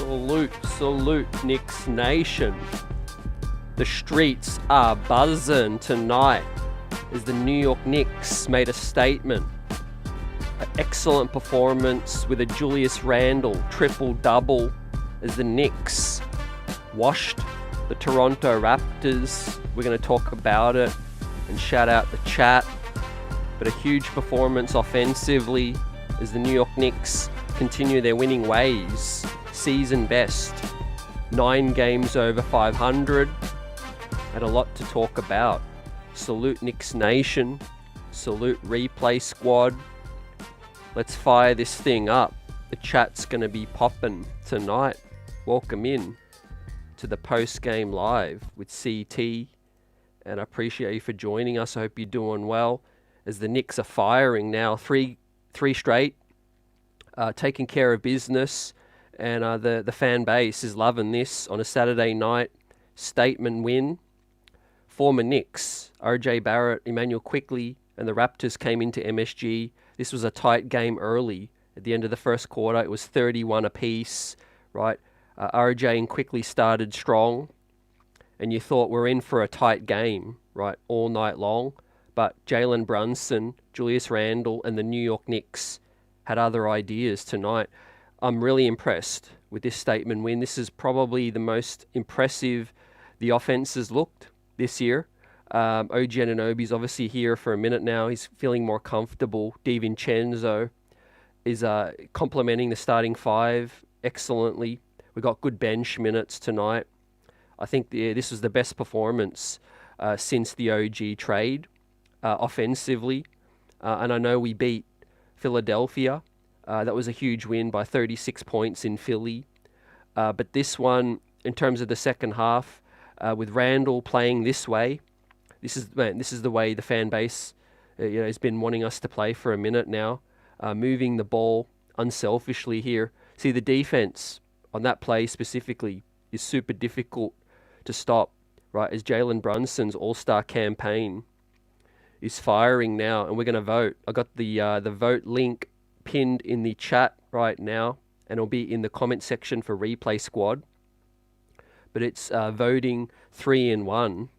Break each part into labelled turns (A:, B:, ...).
A: Salute, Knicks Nation. The streets are buzzing tonight as the New York Knicks made a statement. An excellent performance with a Julius Randle triple-double as the Knicks washed the Toronto Raptors. We're going to talk about it and shout out the chat. But a huge performance offensively as the New York Knicks continue their winning ways. Season best. 9 games over 500. And a lot to talk about. Salute Knicks Nation. Salute Replay Squad. Let's fire this thing up. The chat's going to be popping tonight. Welcome in to the post-game live with CT. And I appreciate you for joining us. I hope you're doing well. As the Knicks are firing now. Three straight. Taking care of business. And the fan base is loving this on a Saturday night statement win. Former Knicks, RJ Barrett, Emmanuel Quickley, and the Raptors came into MSG. This was a tight game early. At the end of the first quarter, it was 31 apiece, right? RJ and Quickley started strong, and you thought we're in for a tight game, right, all night long. But Jalen Brunson, Julius Randle, and the New York Knicks had other ideas tonight. I'm really impressed with this statement win. This is probably the most impressive the offense has looked this year. OG Anunoby's obviously here for a minute now. He's feeling more comfortable. DiVincenzo is complementing the starting five excellently. We got good bench minutes tonight. I think this was the best performance since the OG trade offensively. And I know we beat Philadelphia. That was a huge win by 36 points in Philly. But this one, in terms of the second half, with Randle playing this way, this is the way the fan base has been wanting us to play for a minute now. Moving the ball unselfishly here. See, the defense on that play specifically is super difficult to stop, right? As Jalen Brunson's all-star campaign is firing now, and we're going to vote. I got the vote link pinned in the chat right now, and it'll be in the comment section for Replay Squad. But it's voting 3-1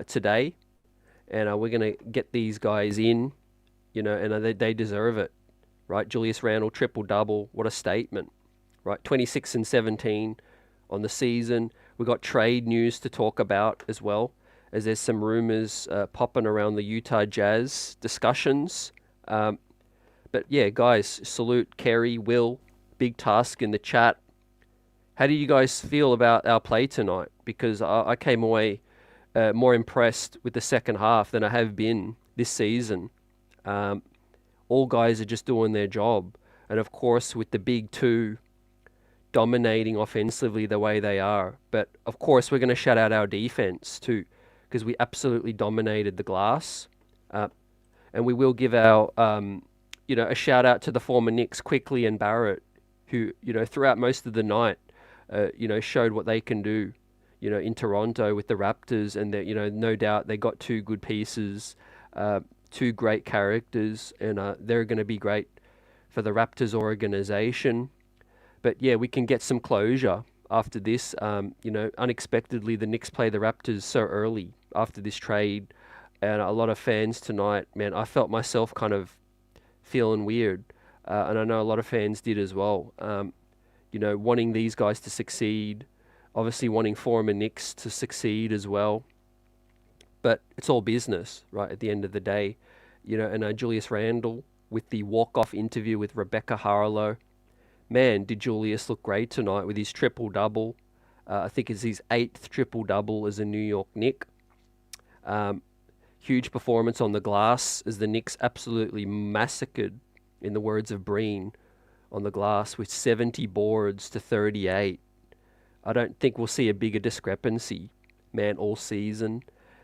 A: today, and we're going to get these guys in, and they deserve it, right? Julius Randle, triple-double, what a statement, right? 26 and 17 on the season. We got trade news to talk about as well, as there's some rumors popping around the Utah Jazz discussions. But yeah, guys, salute Kerry, Will, big task in the chat. How do you guys feel about our play tonight? Because I came away more impressed with the second half than I have been this season. All guys are just doing their job. And of course, with the big two dominating offensively the way they are. But of course, we're going to shout out our defense too, because we absolutely dominated the glass. And we will give our, a shout out to the former Knicks, Quickley and Barrett, who, throughout most of the night, showed what they can do, in Toronto with the Raptors. And, no doubt they got two good pieces, two great characters, and they're going to be great for the Raptors organization. But, yeah, we can get some closure after this. Unexpectedly, the Knicks play the Raptors so early after this trade. And a lot of fans tonight, man, I felt myself kind of feeling weird. And I know a lot of fans did as well. Wanting these guys to succeed, obviously wanting former Knicks to succeed as well. But it's all business, right, at the end of the day. And Julius Randle with the walk-off interview with Rebecca Harlow. Man, did Julius look great tonight with his triple-double. I think it's his 8th triple-double as a New York Knick. Huge performance on the glass as the Knicks absolutely massacred, in the words of Breen, on the glass with 70 boards to 38. I don't think we'll see a bigger discrepancy, man, all season.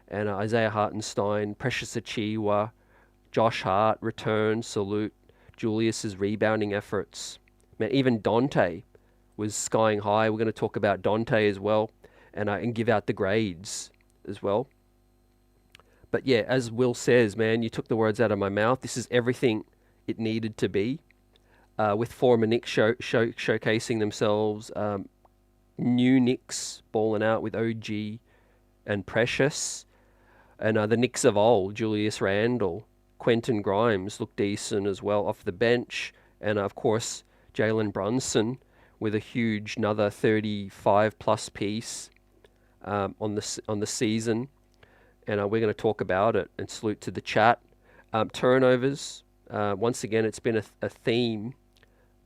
A: And Isaiah Hartenstein, Precious Achiuwa, Josh Hart, return, salute. Julius's rebounding efforts. Man, even Dante was skying high. We're going to talk about Dante as well, and give out the grades as well. But yeah, as Will says, man, you took the words out of my mouth. This is everything it needed to be. With former Knicks showcasing themselves, new Knicks balling out with OG and Precious. And the Knicks of old, Julius Randle, Quentin Grimes looked decent as well off the bench. And of course, Jalen Brunson with a huge another 35 plus piece on the season. And we're going to talk about it and salute to the chat. Turnovers, once again, it's been a theme,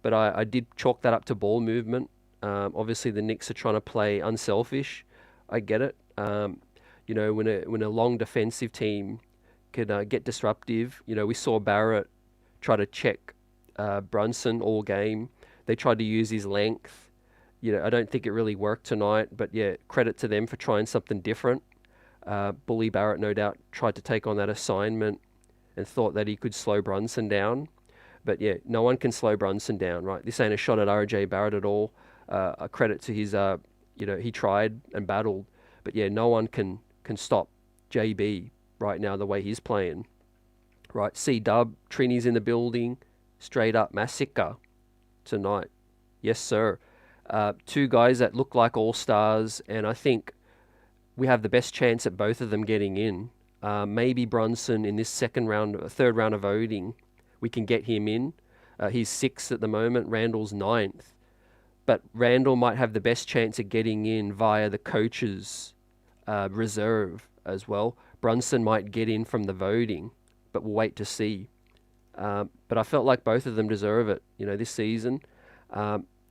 A: but I did chalk that up to ball movement. Obviously, the Knicks are trying to play unselfish. I get it. When a long defensive team can get disruptive, we saw Barrett try to check Brunson all game. They tried to use his length. I don't think it really worked tonight, but yeah, credit to them for trying something different. Bully Barrett, no doubt, tried to take on that assignment and thought that he could slow Brunson down. But yeah, no one can slow Brunson down, right? This ain't a shot at RJ Barrett at all. A credit to his, he tried and battled. But yeah, no one can stop JB right now the way he's playing. Right, C-Dub, Trini's in the building. Straight up massacre tonight. Yes, sir. Two guys that look like all-stars, and I think we have the best chance at both of them getting in. Maybe Brunson in this third round of voting, we can get him in. He's 6th at the moment. Randle's 9th. But Randle might have the best chance at getting in via the coach's reserve as well. Brunson might get in from the voting, but we'll wait to see. But I felt like both of them deserve it, this season.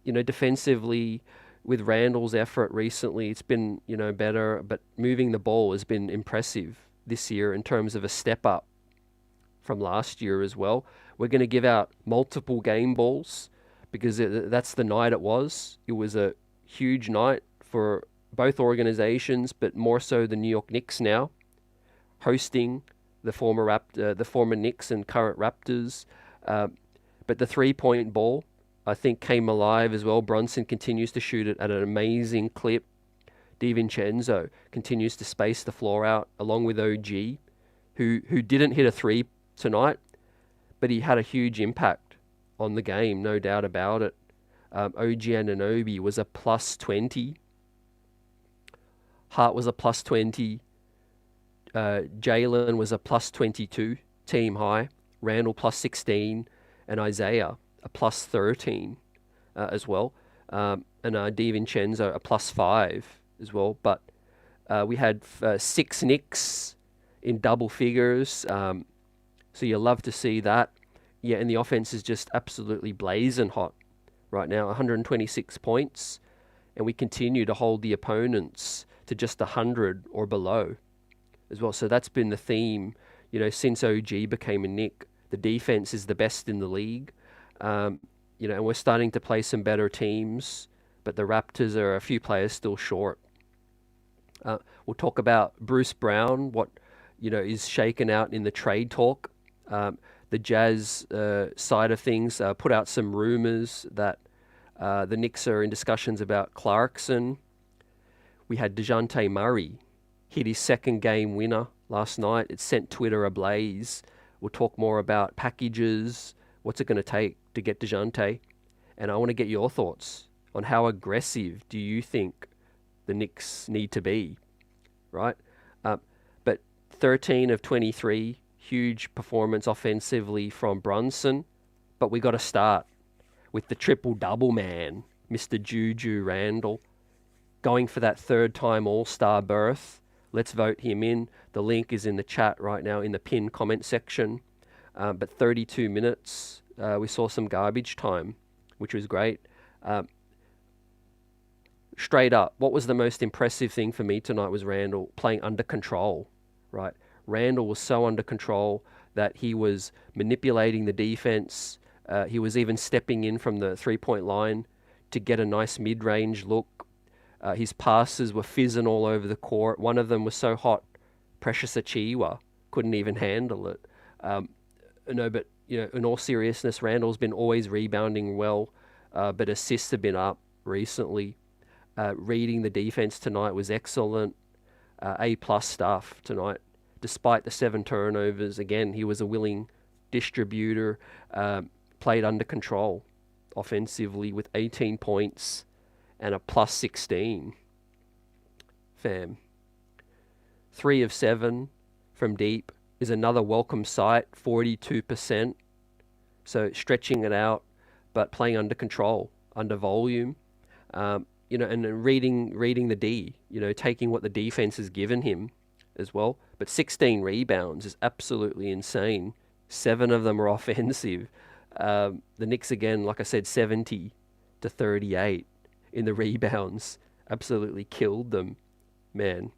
A: Defensively, with Randle's effort recently, it's been, better, but moving the ball has been impressive this year in terms of a step up from last year as well. We're going to give out multiple game balls because that's the night it was. It was a huge night for both organizations, but more so the New York Knicks now, hosting the former Knicks and current Raptors. But the three-point ball, I think, came alive as well. Brunson continues to shoot it at an amazing clip. DiVincenzo continues to space the floor out, along with OG, who didn't hit a three tonight, but he had a huge impact on the game, no doubt about it. OG Anunoby was a plus 20. Hart was a plus 20. Jalen was a plus 22, team high. Randle plus 16, and Isaiah a plus 13 as well. And DiVincenzo a plus 5 as well. But we had 6 Knicks in double figures. So you love to see that. Yeah, and the offense is just absolutely blazing hot right now. 126 points. And we continue to hold the opponents to just 100 or below as well. So that's been the theme, since OG became a Knick. The defense is the best in the league. And we're starting to play some better teams, but the Raptors are a few players still short. We'll talk about Bruce Brown, what, is shaken out in the trade talk. The Jazz side of things put out some rumors that the Knicks are in discussions about Clarkson. We had DeJounte Murray hit his second game winner last night. It sent Twitter ablaze. We'll talk more about packages, what's it going to take to get DeJounte. And I want to get your thoughts on how aggressive do you think the Knicks need to be, right? But 13 of 23, huge performance offensively from Brunson. But we got to start with the triple-double man, Mr. Juju Randle, going for that third-time All-Star berth. Let's vote him in. The link is in the chat right now in the pinned comment section. But 32 minutes, we saw some garbage time, which was great. Straight up, what was the most impressive thing for me tonight was Randle playing under control, right? Randle was so under control that he was manipulating the defense. He was even stepping in from the three-point line to get a nice mid-range look. His passes were fizzing all over the court. One of them was so hot, Precious Achiuwa couldn't even handle it. But in all seriousness, Randle's been always rebounding well, but assists have been up recently. Reading the defense tonight was excellent. A+ stuff tonight. Despite the 7 turnovers, again, he was a willing distributor, played under control offensively with 18 points and a plus 16. Fam. 3 of 7 from deep is another welcome sight, 42%. So stretching it out, but playing under control, under volume. And reading the D, taking what the defense has given him as well. But 16 rebounds is absolutely insane. 7 of them are offensive. The Knicks, again, like I said, 70 to 38 in the rebounds. Absolutely killed them, man.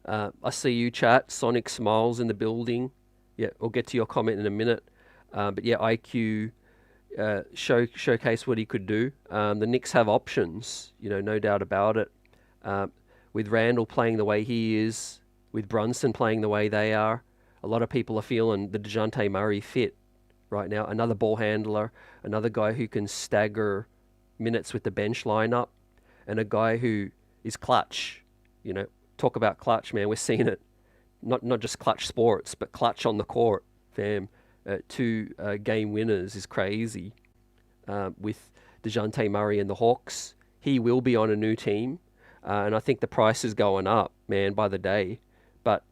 A: I see you, chat. Sonic Smiles in the building. Yeah, we'll get to your comment in a minute. But yeah, IQ showcase what he could do. The Knicks have options, no doubt about it. With Randle playing the way he is, with Brunson playing the way they are, a lot of people are feeling the DeJounte Murray fit right now. Another ball handler, another guy who can stagger minutes with the bench lineup, and a guy who is clutch. Talk about clutch, man. We're seeing it, not just clutch sports, but clutch on the court, fam. 2 game winners is crazy. With DeJounte Murray and the Hawks, he will be on a new team, and I think the price is going up, man, by the day. But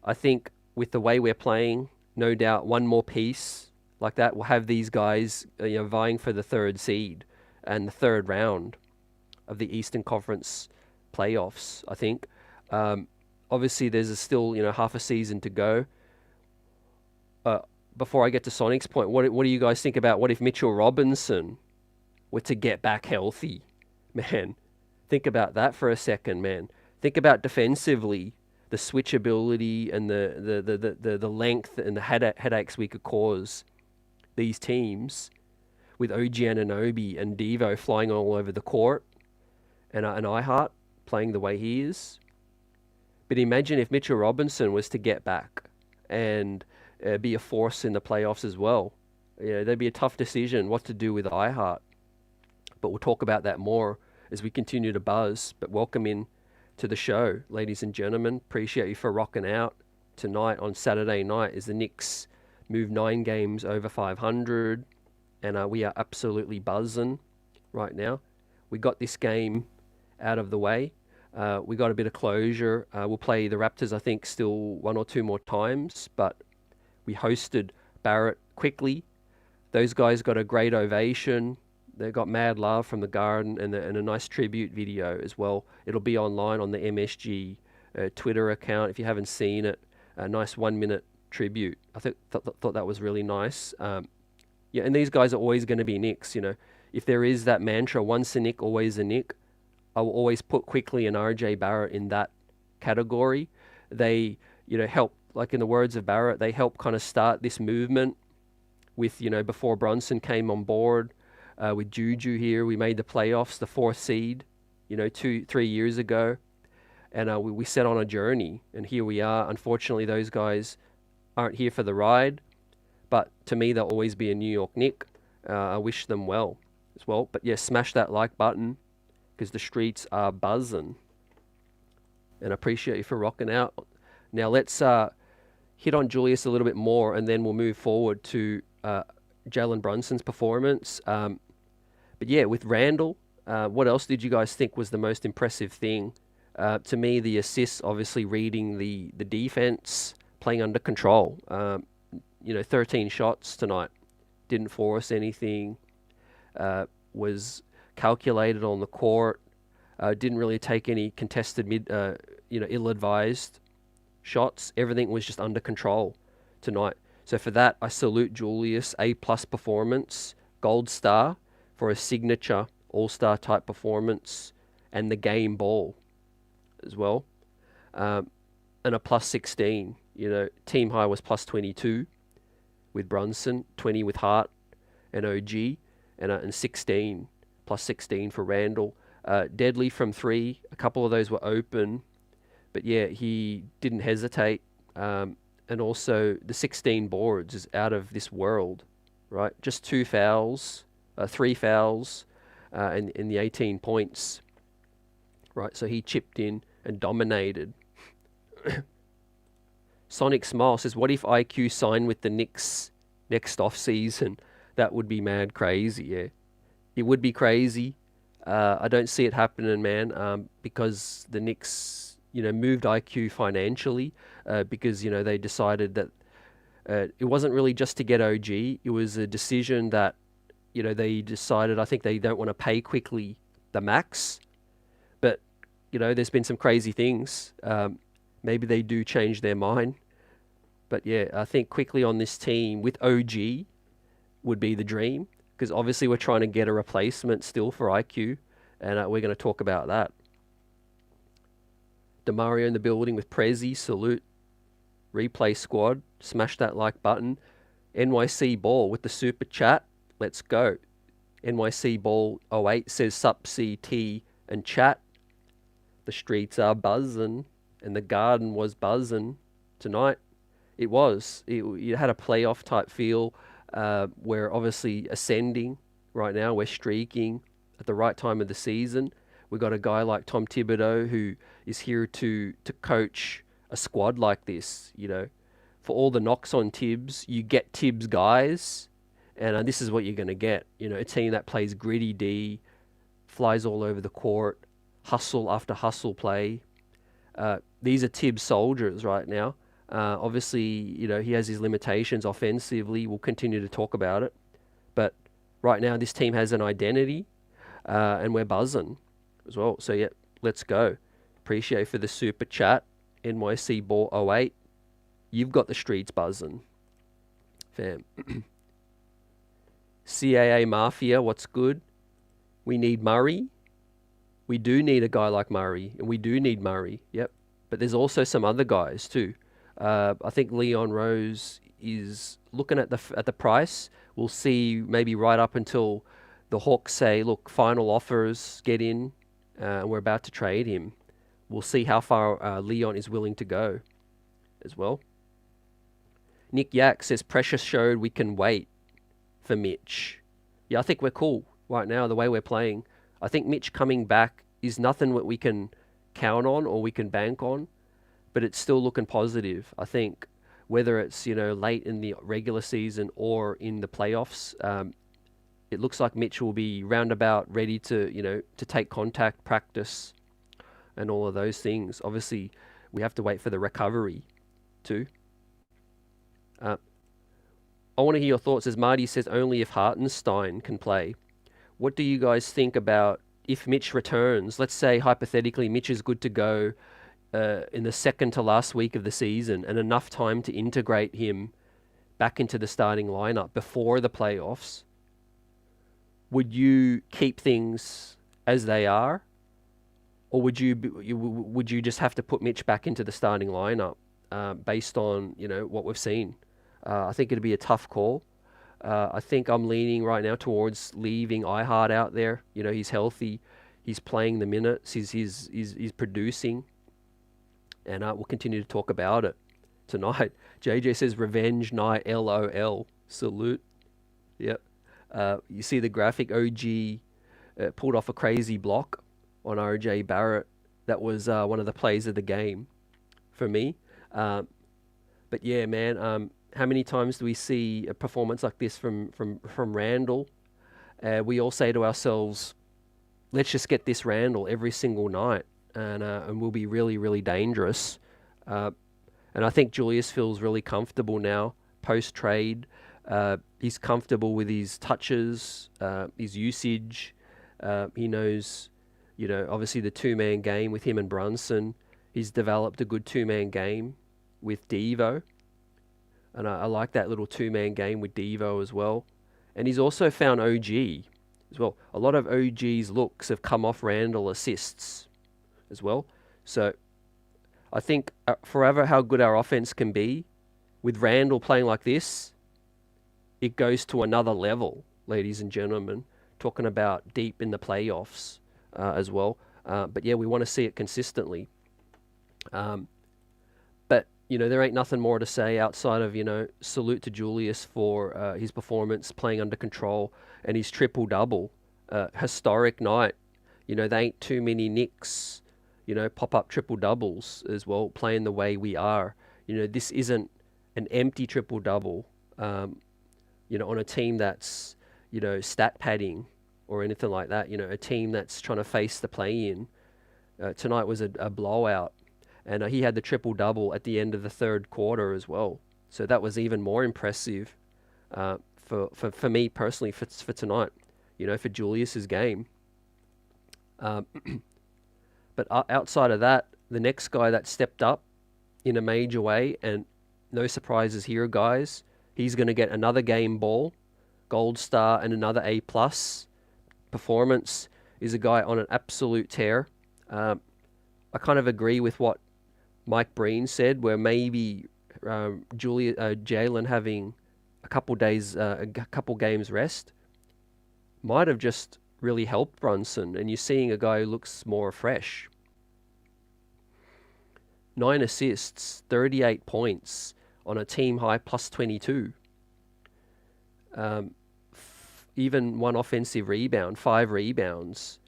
A: I think with the way we're playing, no doubt one more piece like that will have these guys vying for the 3rd seed and the 3rd round of the Eastern Conference playoffs, I think. Obviously, there's still half a season to go. Before I get to Sonic's point, what do you guys think about what if Mitchell Robinson were to get back healthy? Man, think about that for a second, man. Think about defensively, the switchability and the length and the headaches we could cause these teams with OG Anunoby and Devo flying all over the court and Hart playing the way he is. But imagine if Mitchell Robinson was to get back and be a force in the playoffs as well. That'd be a tough decision what to do with Hart. But we'll talk about that more as we continue to buzz. But welcome in to the show, ladies and gentlemen. Appreciate you for rocking out tonight on Saturday night as the Knicks move 9 games over 500. And we are absolutely buzzing right now. We got this game out of the way. We got a bit of closure. We'll play the Raptors, I think, still 1 or 2 more times. But we hosted Barrett quickly. Those guys got a great ovation. They got mad love from the Garden and a nice tribute video as well. It'll be online on the MSG Twitter account if you haven't seen it. A nice 1-minute tribute. I thought that was really nice. Yeah, and these guys are always going to be Knicks. If there is that mantra, once a Knick, always a Knick, I will always put Quickly and RJ Barrett in that category. They, help. Like in the words of Barrett, they helped kind of start this movement with, before Brunson came on board, with Juju here. We made the playoffs, the 4th seed, 2-3 years ago. And we set on a journey, and here we are. Unfortunately, those guys aren't here for the ride. But to me, they'll always be a New York Knick. I wish them well as well. But yeah, smash that like button because the streets are buzzing. And I appreciate you for rocking out. Now let's hit on Julius a little bit more, and then we'll move forward to Jalen Brunson's performance. But yeah, with Randle, what else did you guys think was the most impressive thing? To me, the assists, obviously reading the defense, playing under control. 13 shots tonight, didn't force anything, was calculated on the court, didn't really take any contested ill-advised shots. Everything was just under control tonight. So for that, I salute Julius. A+ performance, gold star for a signature all-star type performance, and the game ball as well. And a plus 16. Team high was plus 22 with Brunson, 20 with Hart and OG, and 16, plus 16 for Randle. Deadly from 3. A couple of those were open. But yeah, he didn't hesitate. And also the 16 boards is out of this world, right? Just 2 fouls, 3 fouls, and the 18 points, right? So he chipped in and dominated. Sonic Smile says, what if IQ signed with the Knicks next off season? That would be mad crazy, yeah. It would be crazy. I don't see it happening, man, because the Knicks, moved IQ financially, because, they decided that it wasn't really just to get OG. It was a decision that, they decided, I think they don't want to pay quickly the max, but, there's been some crazy things. Maybe they do change their mind. But yeah, I think quickly on this team with OG would be the dream, because obviously we're trying to get a replacement still for IQ, and we're going to talk about that. Demario in the building with Prezi, salute. Replay squad, smash that like button. NYC Ball with the super chat, let's go. NYC Ball 08 says sup CT and chat. The streets are buzzing, and the garden was buzzing tonight. It was. It had a playoff type feel. We're obviously ascending right now. We're streaking at the right time of the season. We got a guy like Tom Thibodeau who is here to coach a squad like this. For all the knocks on Tibbs, you get Tibbs guys, and this is what you're going to get. A team that plays gritty D, flies all over the court, hustle after hustle play. These are Tibbs soldiers right now. Obviously, he has his limitations offensively. We'll continue to talk about it. But right now, this team has an identity, and we're buzzing as well. So, yeah, let's go. Appreciate for the super chat. NYC Ball 08. You've got the streets buzzing. Fam. CAA Mafia, what's good? We need Murray. We do need a guy like Murray, and we do need Murray. Yep. But there's also some other guys too. I think Leon Rose is looking at the price. We'll see maybe right up until the Hawks say, look, final offers, get in, and we're about to trade him. We'll see how far Leon is willing to go as well. Nick Yak says, Precious showed we can wait for Mitch. Yeah, I think we're cool right now, the way we're playing. I think Mitch coming back is nothing that we can count on or we can bank on, but it's still looking positive. I think whether it's, late in the regular season or in the playoffs, it looks like Mitch will be roundabout ready to, to take contact, practice, and all of those things. Obviously, we have to wait for the recovery too. I want to hear your thoughts. As Marty says, only if Hartenstein can play. What do you guys think about if Mitch returns? Let's say, hypothetically, Mitch is good to go in the second to last week of the season and enough time to integrate him back into the starting lineup before the playoffs. Would you keep things as they are? Or would you just have to put Mitch back into the starting lineup based on, what we've seen? I think it'd be a tough call. I think I'm leaning right now towards leaving Hart out there. He's healthy. He's playing the minutes. He's producing. And we'll continue to talk about it tonight. JJ says, revenge night, LOL. Salute. Yep. You see the graphic. OG pulled off a crazy block on RJ Barrett. That was one of the plays of the game for me. But yeah, man, how many times do we see a performance like this from Randle? We all say to ourselves, let's just get this Randle every single night, and we'll be really, really dangerous. And I think Julius feels really comfortable now, post-trade. He's comfortable with his touches, his usage. He knows, obviously the two-man game with him and Brunson. He's developed a good two-man game with Devo. And I like that little two-man game with Devo as well. And he's also found OG as well. A lot of OG's looks have come off Randle assists as well. So I think forever how good our offense can be, with Randle playing like this, it goes to another level, ladies and gentlemen. Talking about deep in the playoffs as well. But yeah, we want to see it consistently. But there ain't nothing more to say outside of, salute to Julius for his performance, playing under control, and his triple-double. Historic night. There ain't too many Knicks, pop-up triple-doubles as well, playing the way we are. This isn't an empty triple-double, on a team that's, stat padding or anything like that. You know, a team that's trying to face the play-in. Tonight was a blowout, and he had the triple-double at the end of the third quarter as well. So that was even more impressive for me personally for tonight, you know, for Julius's game. But outside of that, the next guy that stepped up in a major way, and no surprises here, guys, he's going to get another game ball, gold star, and another A+ performance, is a guy on an absolute tear. I kind of agree with what Mike Breen said, where maybe Jalen having a couple games rest might have just really helped Brunson, and you're seeing a guy who looks more fresh. 9 assists, 38 points on a team high plus 22. Even 1 offensive rebound, 5 rebounds,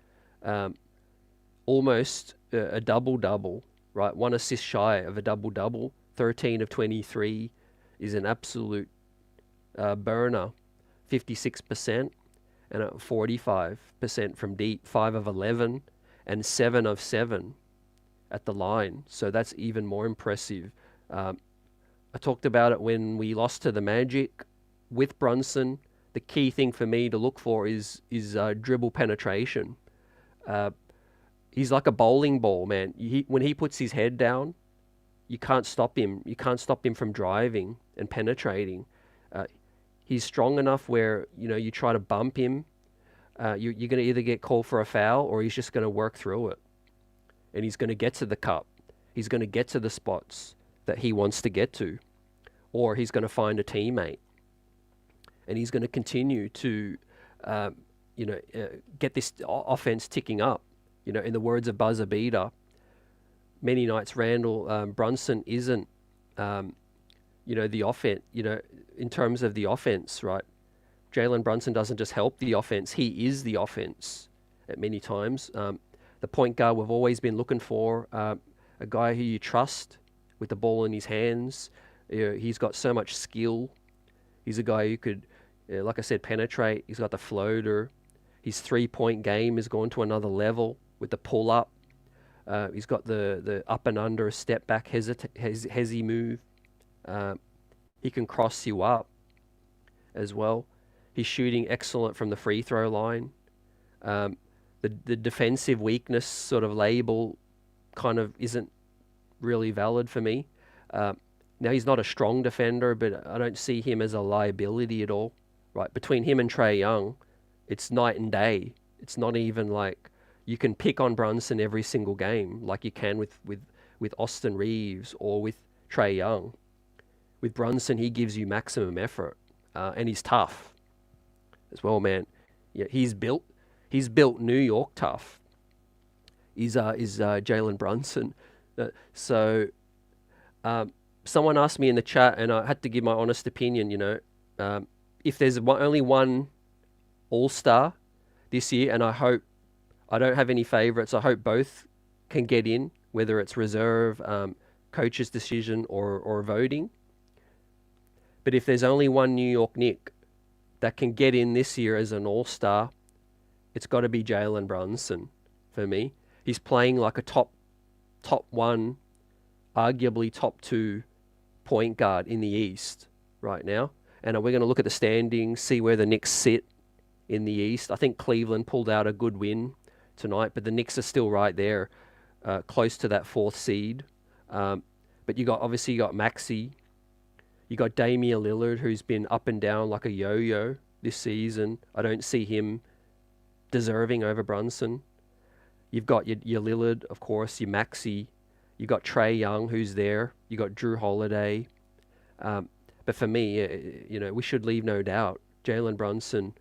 A: almost a double-double, right? 1 assist shy of a double-double. 13 of 23 is an absolute burner. 56% and 45% from deep. 5 of 11 and 7 of 7 at the line. So that's even more impressive. I talked about it when we lost to the Magic with Brunson. The key thing for me to look for is dribble penetration. He's like a bowling ball, man. When he puts his head down, you can't stop him. You can't stop him from driving and penetrating. He's strong enough where, you know, you try to bump him, you're going to either get called for a foul or he's just going to work through it. And he's going to get to the cup. He's going to get to the spots that he wants to get to. Or he's going to find a teammate. And he's going to continue to, get this offense ticking up. You know, in the words of Buzzer Beater, many nights Randle Brunson isn't, the offense, in terms of the offense, right? Jalen Brunson doesn't just help the offense, he is the offense at many times. The point guard we've always been looking for, a guy who you trust with the ball in his hands. He's got so much skill. He's a guy who could, like I said, penetrate. He's got the floater. His 3-point game has gone to another level with the pull-up. He's got the up and under, a step back, hezzy move. He can cross you up as well. He's shooting excellent from the free throw line. The defensive weakness sort of label kind of isn't really valid for me. Now, he's not a strong defender, but I don't see him as a liability at all. Right, between him and Trae Young, it's night and day. It's not even like you can pick on Brunson every single game like you can with Austin Reeves or with Trae Young. With Brunson, he gives you maximum effort, and he's tough as well, man. Yeah, he's built New York tough. Is Jalen Brunson. Someone asked me in the chat, and I had to give my honest opinion. If there's only one All-Star this year, and I don't have any favorites. I hope both can get in, whether it's reserve, coach's decision, or voting. But if there's only one New York Knick that can get in this year as an All-Star, it's got to be Jalen Brunson for me. He's playing like a top one, arguably top 2 point guard in the East right now. And we're going to look at the standings, see where the Knicks sit in the East. I think Cleveland pulled out a good win tonight, but the Knicks are still right there, close to that 4th seed. But you got Maxey. You got Damian Lillard, who's been up and down like a yo-yo this season. I don't see him deserving over Brunson. You've got your Lillard, of course, your Maxey. You got Trae Young, who's there. You got Drew Holiday. But for me, we should leave no doubt. Jalen Brunson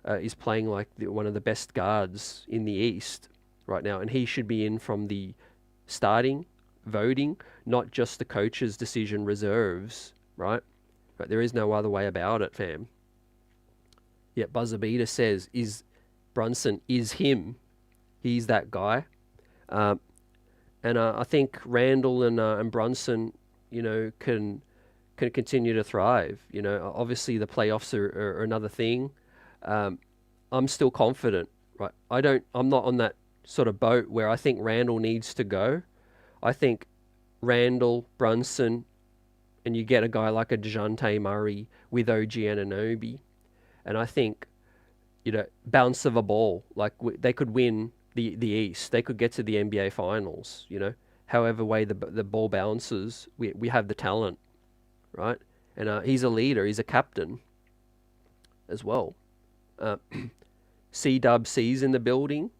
A: is playing like one of the best guards in the East right now, and he should be in from the starting voting, not just the coach's decision reserves, right? But there is no other way about it, fam. Yet Buzzer Beater says, Brunson is him. He's that guy. And I think Randle and Brunson, can continue to thrive. Obviously the playoffs are another thing. I'm still confident, right? I'm not on that sort of boat where I think Randle needs to go. I think Randle, Brunson, and you get a guy like a DeJounte Murray with OG Anunoby, and I think, bounce of a ball, like they could win the East, they could get to the NBA Finals. However way the ball bounces, we have the talent, right? And he's a leader, he's a captain as well. C-Dub-C's in the building.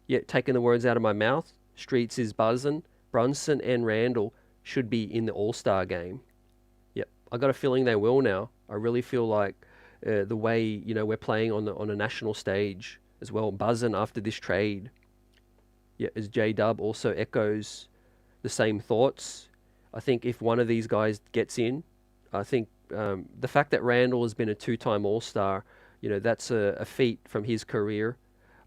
A: Yeah, taking the words out of my mouth. Streets is buzzing. Brunson and Randle should be in the All-Star game. Yep, I got a feeling they will now. I really feel like the way we're playing on a national stage as well, buzzing after this trade. Yeah, as J-Dub also echoes the same thoughts. I think if one of these guys gets in, I think the fact that Randle has been a two-time All-Star, that's a feat from his career.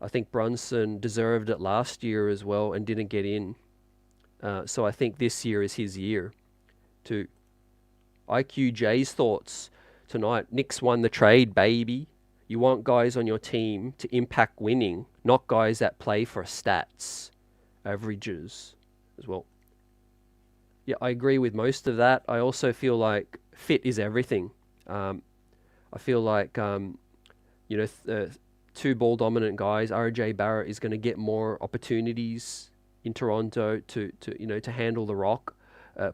A: I think Brunson deserved it last year as well and didn't get in. So I think this year is his year too. IQJ's thoughts tonight. Knicks won the trade, baby. You want guys on your team to impact winning, not guys that play for stats, averages as well. Yeah, I agree with most of that. I also feel like fit is everything. I feel like, two ball dominant guys, RJ Barrett is going to get more opportunities in Toronto to handle the rock,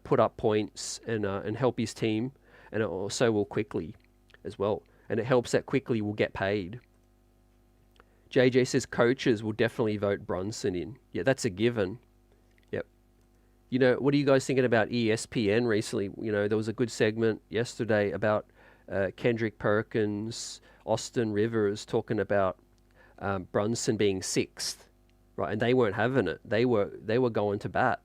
A: put up points and help his team, and it also will Quickly as well. And it helps that Quickly will get paid. JJ says coaches will definitely vote Brunson in. Yeah, that's a given. Yep. What are you guys thinking about ESPN recently? There was a good segment yesterday about Kendrick Perkins, Austin Rivers talking about Brunson being sixth, right? And they weren't having it. They were going to bat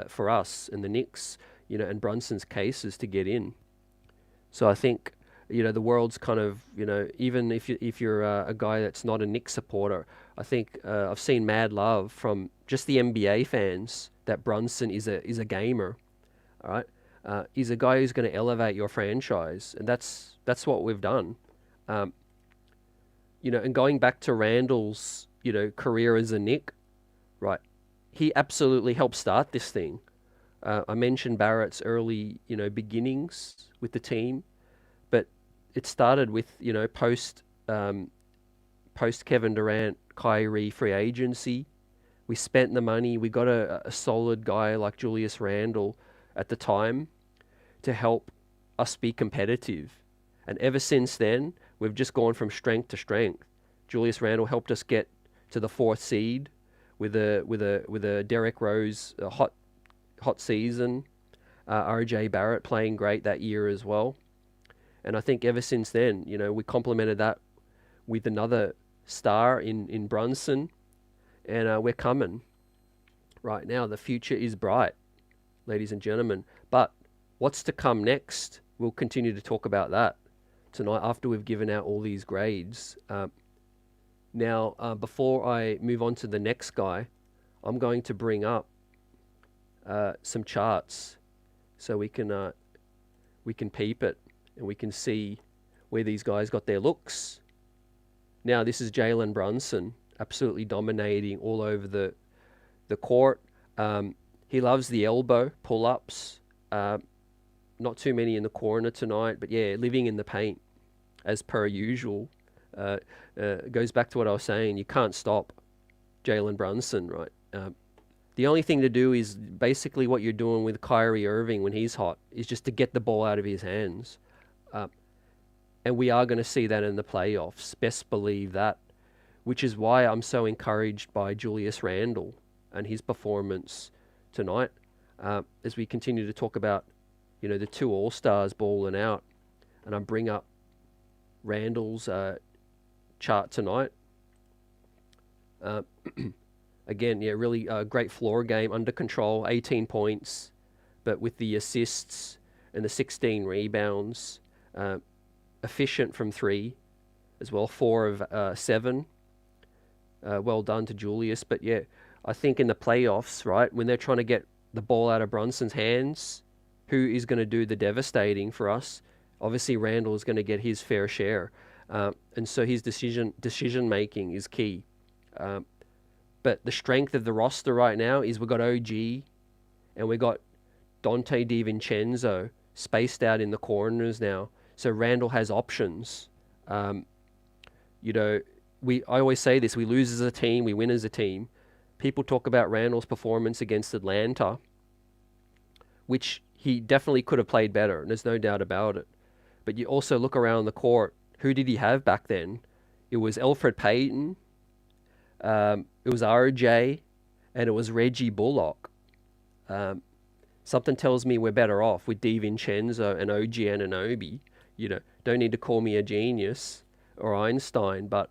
A: for us and the Knicks, and Brunson's case is to get in. So I think the world's kind of, even if you're a guy that's not a Knicks supporter, I think I've seen mad love from just the NBA fans that Brunson is a gamer, all right? He's a guy who's going to elevate your franchise, and that's what we've done. And going back to Randle's, career as a Knick, right? He absolutely helped start this thing. I mentioned Barrett's early, beginnings with the team, but it started with, post Kevin Durant, Kyrie free agency. We spent the money. We got a solid guy like Julius Randle at the time to help us be competitive. And ever since then, we've just gone from strength to strength. Julius Randle helped us get to the 4th seed with a Derrick Rose hot season. RJ Barrett playing great that year as well. And I think ever since then, we complemented that with another star in Brunson, and we're coming. Right now, the future is bright, ladies and gentlemen. But what's to come next? We'll continue to talk about that tonight after we've given out all these grades. Now, before I move on to the next guy, I'm going to bring up some charts so we can peep it and we can see where these guys got their looks. Now, this is Jalen Brunson, absolutely dominating all over the court. He loves the elbow pull-ups. Not too many in the corner tonight, but yeah, living in the paint as per usual. Goes back to what I was saying. You can't stop Jalen Brunson, right? The only thing to do is basically what you're doing with Kyrie Irving when he's hot, is just to get the ball out of his hands. And we are going to see that in the playoffs. Best believe that. Which is why I'm so encouraged by Julius Randle and his performance tonight. As we continue to talk about, the 2 All-Stars balling out. And I bring up Randle's chart tonight. Again, yeah, really great floor game, under control, 18 points, but with the assists and the 16 rebounds, efficient from 3 as well, 4 of 7. Well done to Julius. But yeah, I think in the playoffs, right, when they're trying to get the ball out of Brunson's hands, who is going to do the devastating for us? Obviously, Randle is going to get his fair share. And so his decision making is key. But the strength of the roster right now is we've got OG and we got Dante DiVincenzo spaced out in the corners now. So Randle has options. You know, I always say this: we lose as a team, we win as a team. People talk about Randle's performance against Atlanta, which he definitely could have played better, and there's no doubt about it. But you also look around the court. Who did he have back then? It was Elfrid Payton, it was RJ, and it was Reggie Bullock. Something tells me we're better off with DiVincenzo and OG Anunoby. You know, don't need to call me a genius or Einstein, but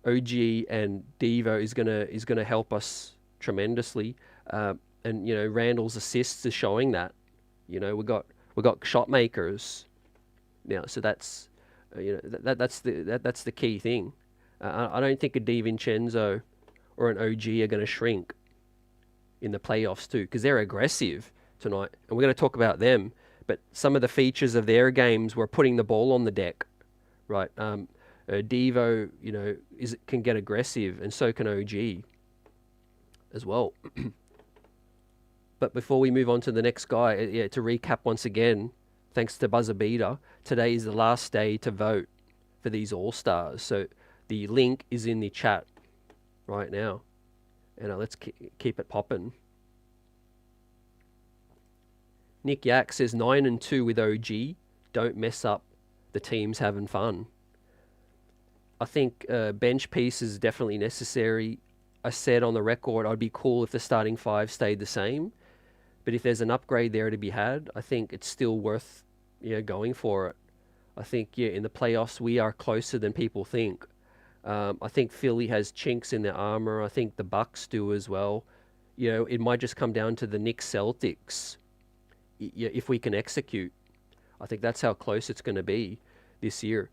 A: OG and Devo is gonna help us tremendously. And you know, Randle's assists is showing that. You know, we got shot makers now, so that's you know that's the key thing. I don't think a DiVincenzo or an OG are going to shrink in the playoffs too, because they're aggressive tonight, and we're going to talk about them. But some of the features of their games were putting the ball on the deck, right? Devo, you know, can get aggressive, and so can OG as well. But before we move on to the next guy, to recap once again, thanks to Buzzer Beater, today is the last day to vote for these All-Stars. So the link is in the chat right now. And let's keep it popping. Nick Yak says 9-2 with OG. Don't mess up the teams having fun. I think bench piece is definitely necessary. I said on the record I'd be cool if the starting five stayed the same. But if there's an upgrade there to be had, I think it's still worth going for it. I think in the playoffs we are closer than people think. I think Philly has chinks in their armor. I think the Bucks do as well. You know, it might just come down to the Knicks Celtics if we can execute. I think that's how close it's going to be this year.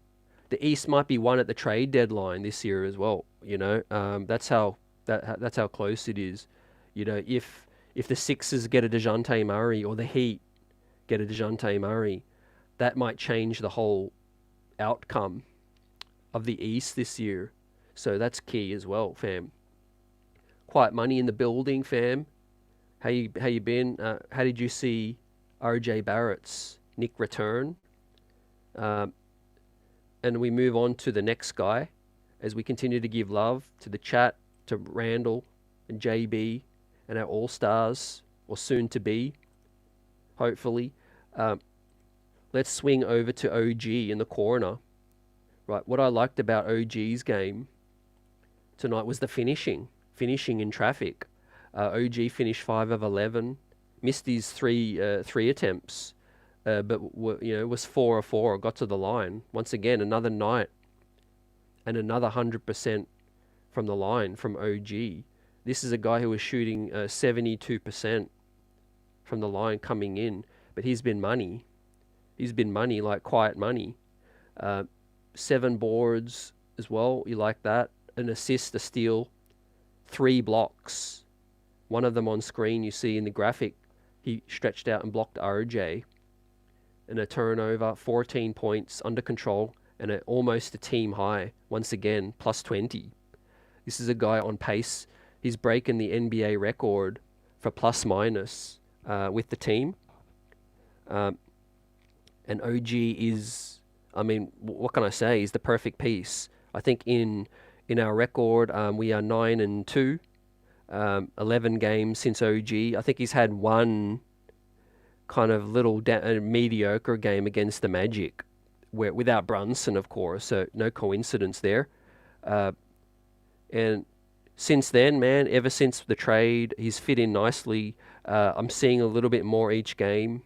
A: The East might be won at the trade deadline this year as well. You know, that's how close it is. You know, if the Sixers get a DeJounte Murray or the Heat get a DeJounte Murray, that might change the whole outcome of the East this year. So that's key as well, fam. Quiet Money in the building, fam. How you been? How did you see RJ Barrett's Nick return? And we move on to the next guy as we continue to give love to the chat, to Randle and JB and our All-Stars, or soon to be, hopefully. Let's swing over to OG in the corner. Right, what I liked about OG's game tonight was the finishing in traffic. OG finished 5 of 11, missed his three attempts, but was 4 of 4, got to the line. Once again, another night and another 100% from the line from OG. This is a guy who was shooting 72% from the line coming in, but he's been money. He's been money, like quiet money. 7 boards as well. You like that? An assist, a steal, 3 blocks. One of them on screen you see in the graphic. He stretched out and blocked RJ. And a turnover, 14 points under control, and almost a team high. Once again, plus 20. This is a guy on pace. He's breaking the NBA record for plus minus with the team. And OG is, I mean, what can I say? He's the perfect piece. I think in our record, we are 9-2, 11 games since OG. I think he's had one kind of little mediocre game against the Magic, without Brunson, of course. So no coincidence there. And since then, man, ever since the trade, he's fit in nicely. I'm seeing a little bit more each game.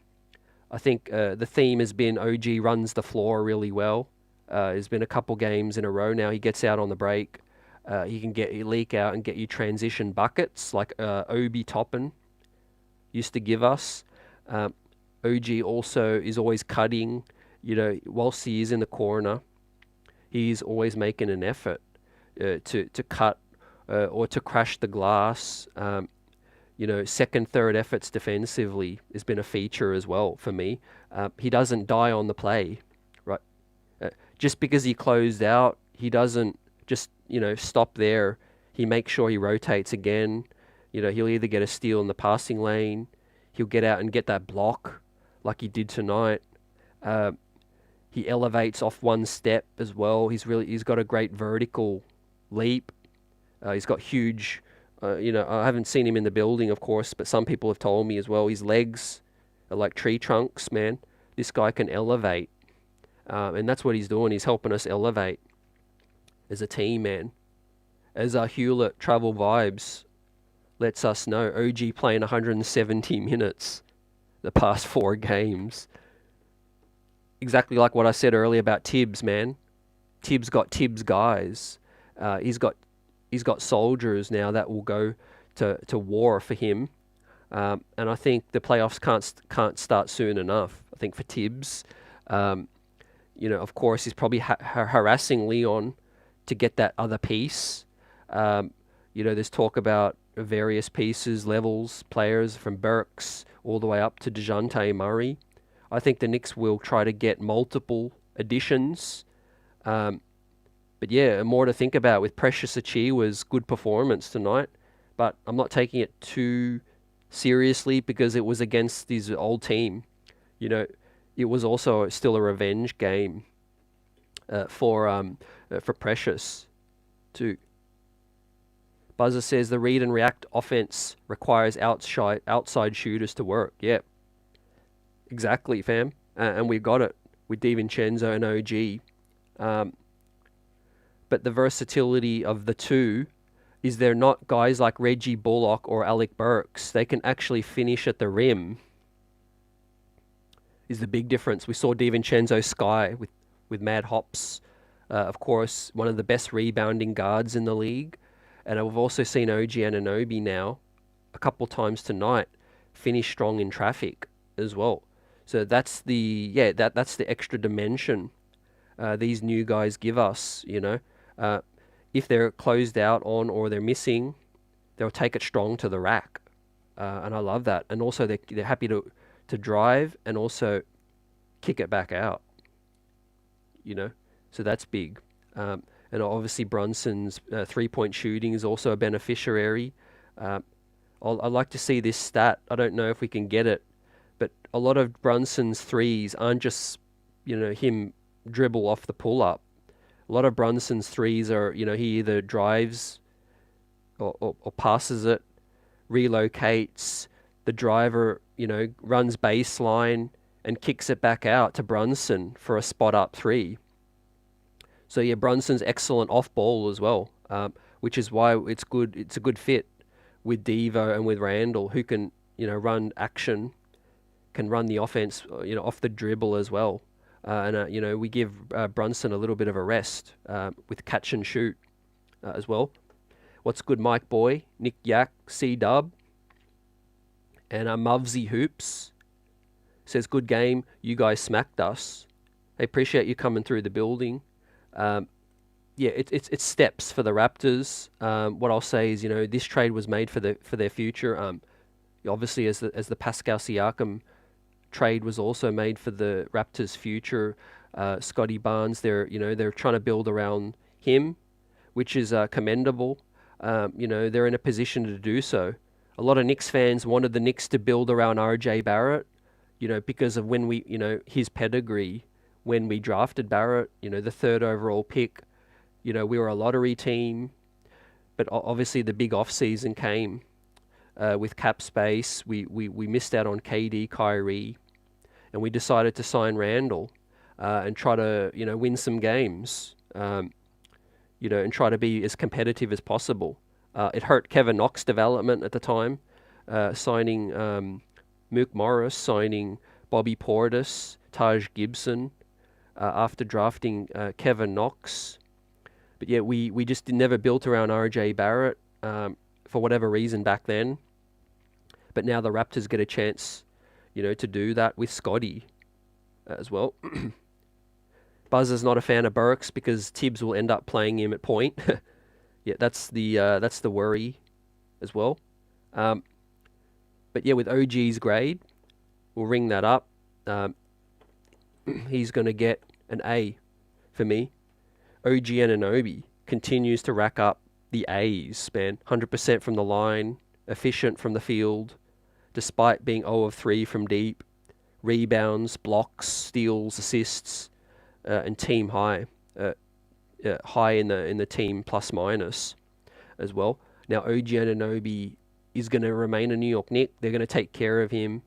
A: I think the theme has been OG runs the floor really well. There's been a couple games in a row now. He gets out on the break. He can leak out and get you transition buckets like Obi Toppin used to give us. OG also is always cutting. You know, whilst he is in the corner, he's always making an effort to cut or to crash the glass. Second, third efforts defensively has been a feature as well for me. He doesn't die on the play, right? Just because he closed out, he doesn't just, stop there. He makes sure he rotates again. He'll either get a steal in the passing lane, he'll get out and get that block like he did tonight. He elevates off one step as well. He's got a great vertical leap. He's got huge, I haven't seen him in the building, of course, but some people have told me as well, his legs are like tree trunks, man. This guy can elevate. And that's what he's doing. He's helping us elevate as a team, man. As our Hewlett Travel Vibes lets us know, OG playing 170 minutes the past 4 games. Exactly like what I said earlier about Tibbs, man. Tibbs got Tibbs guys. He's got soldiers now that will go to war for him. And I think the playoffs can't start soon enough. I think for Tibbs, of course, he's probably harassing Leon to get that other piece. There's talk about various pieces, levels, players from Burks all the way up to DeJounte Murray. I think the Knicks will try to get multiple additions. But yeah, more to think about with Precious Achiuwa's good performance tonight. But I'm not taking it too seriously because it was against his old team. It was also still a revenge game for Precious too. Buzzer says the read and react offense requires outside shooters to work. Yeah, exactly, fam. And we got it with DiVincenzo and OG. But the versatility of the two is they're not guys like Reggie Bullock or Alec Burks. They can actually finish at the rim. Is the big difference. We saw DiVincenzo sky with mad hops. Of course, one of the best rebounding guards in the league. And I've also seen OG Anunoby now a couple times tonight finish strong in traffic as well. So that's the extra dimension these new guys give us. If they're closed out on or they're missing, they'll take it strong to the rack, and I love that. And also they're happy to drive and also kick it back out. So that's big. And obviously Brunson's 3-point shooting is also a beneficiary. I'd like to see this stat. I don't know if we can get it, but a lot of Brunson's threes aren't just, him dribble off the pull-up. A lot of Brunson's threes are, he either drives or passes it, relocates, the driver, runs baseline and kicks it back out to Brunson for a spot-up 3. So yeah, Brunson's excellent off ball as well, which is why it's good. It's a good fit with Devo and with Randle, who can run action, can run the offense off the dribble as well, and we give Brunson a little bit of a rest with catch and shoot as well. What's good, Mike Boy, Nick Yak, C Dub, and Muvsy Hoops says good game. You guys smacked us. I appreciate you coming through the building. It's steps for the Raptors. What I'll say is, this trade was made for their future. Obviously, as the Pascal Siakam trade was also made for the Raptors' future. Scotty Barnes, they're trying to build around him, which is commendable. They're in a position to do so. A lot of Knicks fans wanted the Knicks to build around R.J. Barrett, because of when we, his pedigree. When we drafted Barrett, the 3rd overall pick, we were a lottery team, but obviously the big off-season came with cap space. We missed out on KD, Kyrie, and we decided to sign Randle and try to, win some games, and try to be as competitive as possible. It hurt Kevin Knox's development at the time, signing Mook Morris, signing Bobby Portis, Taj Gibson, after drafting Kevin Knox. But yeah, we just never built around RJ Barrett for whatever reason back then. But now the Raptors get a chance, to do that with Scotty as well. Buzzer's not a fan of Burks because Tibbs will end up playing him at point. Yeah, that's the worry as well. But yeah, with OG's grade, we'll ring that up. He's going to get an A for me. OG Anunoby continues to rack up the A's, man. 100% from the line, efficient from the field, despite being 0 of 3 from deep. Rebounds, blocks, steals, assists, and team high. High in the team plus minus as well. Now OG Anunoby is going to remain a New York Knick. They're going to take care of him.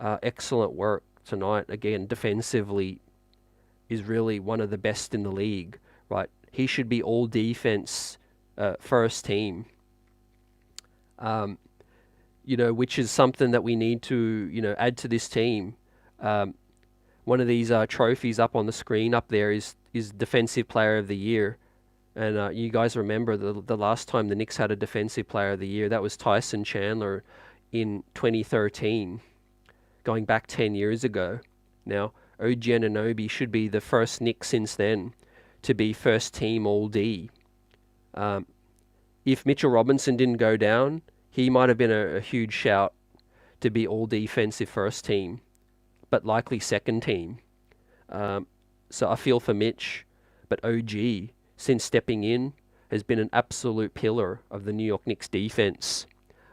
A: Excellent work tonight. Again, defensively is really one of the best in the league, right? He should be all defense first team. Which is something that we need to, add to this team. One of these trophies up on the screen up there is Defensive Player of the Year. And you guys remember the last time the Knicks had a Defensive Player of the Year, that was Tyson Chandler in 2013, going back 10 years ago. Now, OG Anunoby should be the first Knick since then to be first team All-D. If Mitchell Robinson didn't go down, he might have been a huge shout to be all-defensive first team, but likely second team. So I feel for Mitch, but OG, since stepping in, has been an absolute pillar of the New York Knicks defense.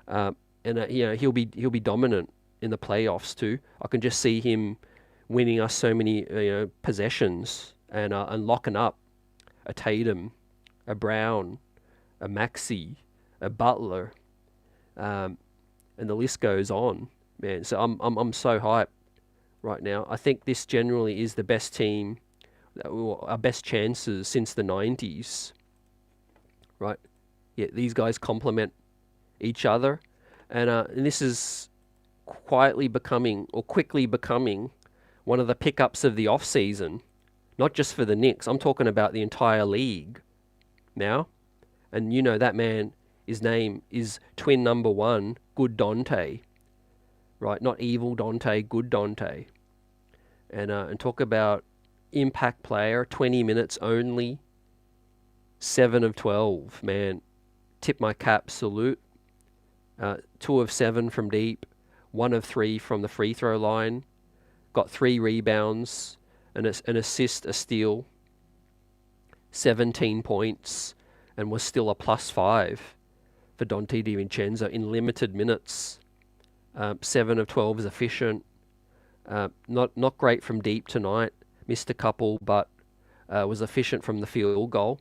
A: He'll be dominant in the playoffs too. I can just see him winning us so many possessions and locking up a Tatum, a Brown, a Maxey, a Butler, and the list goes on, man. So I'm so hyped right now. I think this generally is the best team, our best chances since the 90s, right? Yeah, these guys complement each other, and this is quickly becoming one of the pickups of the off season, not just for the Knicks. I'm talking about the entire league now, and that man. His name is twin number 1, Good Dante, right? Not evil Dante, Good Dante. And talk about impact player, 20 minutes only, 7 of 12, man. Tip my cap, salute. 2 of 7 from deep, 1 of 3 from the free throw line. Got 3 rebounds, an assist, a steal, 17 points, and was still a +5. For Dante DiVincenzo in limited minutes. 7 of 12 is efficient. Not great from deep tonight. Missed a couple, but was efficient from the field goal.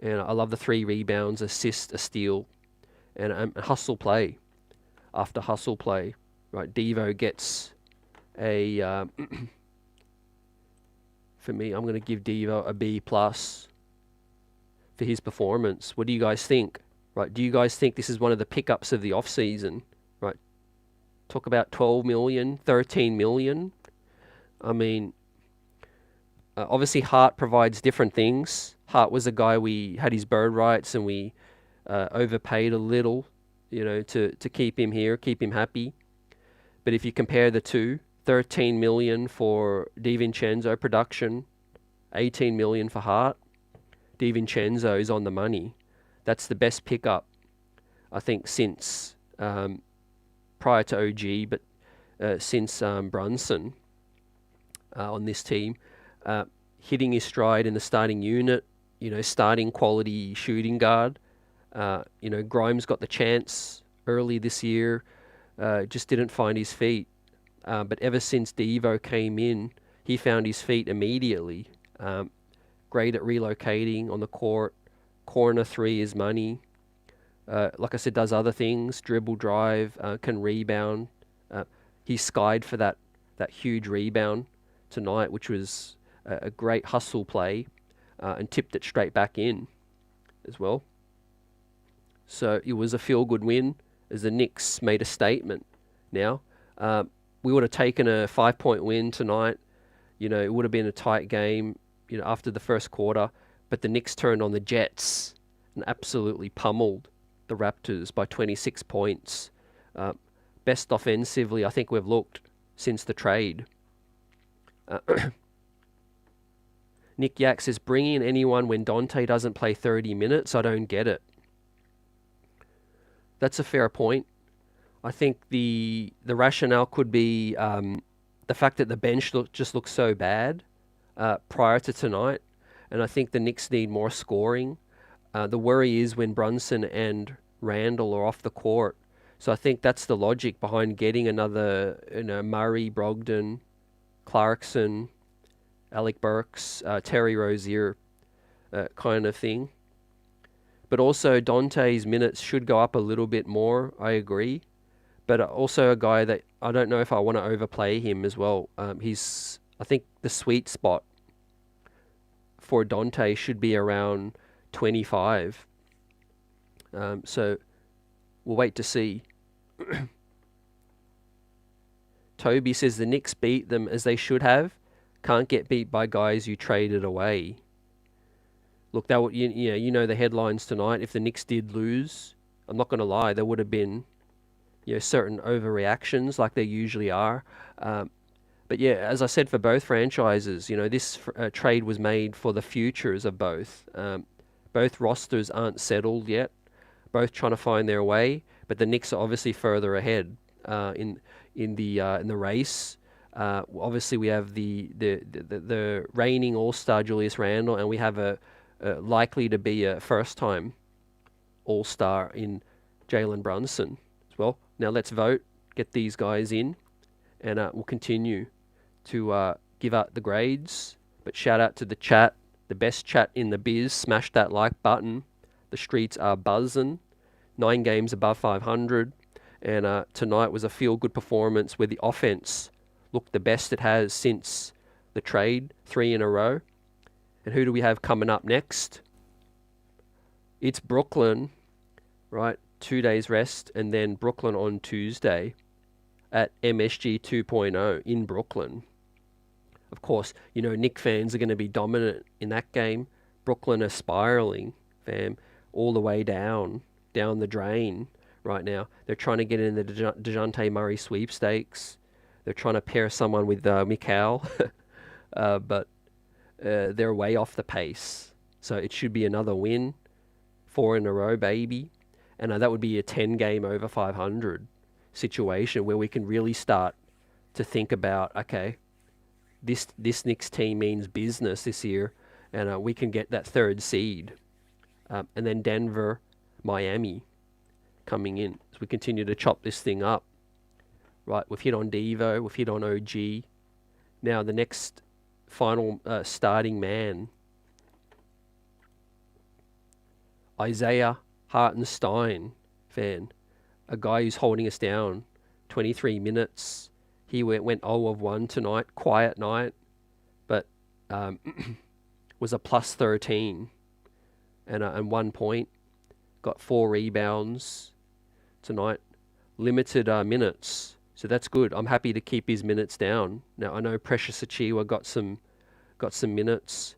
A: And I love the 3 rebounds, assist, a steal, and hustle play after hustle play. Right, Devo gets a. For me, I'm going to give Devo a B+ for his performance. What do you guys think? Right, do you guys think this is one of the pickups of the off-season? Right, talk about 12 million, 13 million. I mean, obviously Hart provides different things. Hart was a guy we had his bird rights and we overpaid a little, to keep him here, keep him happy. But if you compare the two, 13 million for DiVincenzo production, 18 million for Hart. DiVincenzo is on the money. That's the best pickup, I think, since prior to OG, but since Brunson on this team. Hitting his stride in the starting unit, starting quality shooting guard. Grimes got the chance early this year, just didn't find his feet. But ever since Devo came in, he found his feet immediately. Great at relocating on the court. Corner 3 is money. Like I said, does other things. Dribble, drive, can rebound. He skied for that huge rebound tonight, which was a great hustle play, and tipped it straight back in as well. So it was a feel-good win as the Knicks made a statement now. We would have taken a 5-point win tonight. It would have been a tight game, after the first quarter. But the Knicks turned on the Jets and absolutely pummeled the Raptors by 26 points. Best offensively I think we've looked since the trade. Nick Yak says, bring in anyone when Dante doesn't play 30 minutes. I don't get it. That's a fair point. I think the rationale could be the fact that the bench just looks so bad prior to tonight. and I think the Knicks need more scoring. The worry is when Brunson and Randle are off the court. So I think that's the logic behind getting another, Murray, Brogdon, Clarkson, Alec Burks, Terry Rozier kind of thing. But also Dante's minutes should go up a little bit more, I agree. But also a guy that I don't know if I want to overplay him as well. I think the sweet spot for Dante should be around 25. So we'll wait to see. Toby says the Knicks beat them as they should have. Can't get beat by guys you traded away. Look, that you know the headlines tonight. If the Knicks did lose, I'm not going to lie, there would have been certain overreactions like there usually are. But yeah, as I said, for both franchises, this trade was made for the futures of both. Both rosters aren't settled yet. Both trying to find their way, but the Knicks are obviously further ahead in the race. Obviously, we have the reigning All-Star Julius Randle, and we have a likely to be a first-time All-Star in Jalen Brunson as well. Now let's vote, get these guys in, and we'll continue to give out the grades. But shout out to the chat, the best chat in the biz. Smash that like button. The streets are buzzing. 9 games above 500, and tonight was a feel-good performance where the offense looked the best it has since the trade, 3 in a row. And who do we have coming up next? It's Brooklyn, right? 2 days rest, and then Brooklyn on Tuesday at MSG 2.0 in Brooklyn. Of course, Knicks fans are going to be dominant in that game. Brooklyn are spiraling, fam, all the way down the drain right now. They're trying to get in the DeJounte Murray sweepstakes. They're trying to pair someone with Mikal, but they're way off the pace. So it should be another win, 4 in a row, baby. And that would be a 10-game over 500 situation where we can really start to think about, okay, this Knicks team means business this year, and we can get that 3rd seed. And then Denver, Miami coming in as we continue to chop this thing up. Right, we've hit on Devo, we've hit on OG. Now the next final starting man, Isaiah Hartenstein, fan, a guy who's holding us down 23 minutes. He went 0 of 1 tonight, quiet night, but was a plus 13 and 1 point. Got 4 rebounds tonight. Limited minutes, so that's good. I'm happy to keep his minutes down. Now I know Precious Achiuwa got some minutes.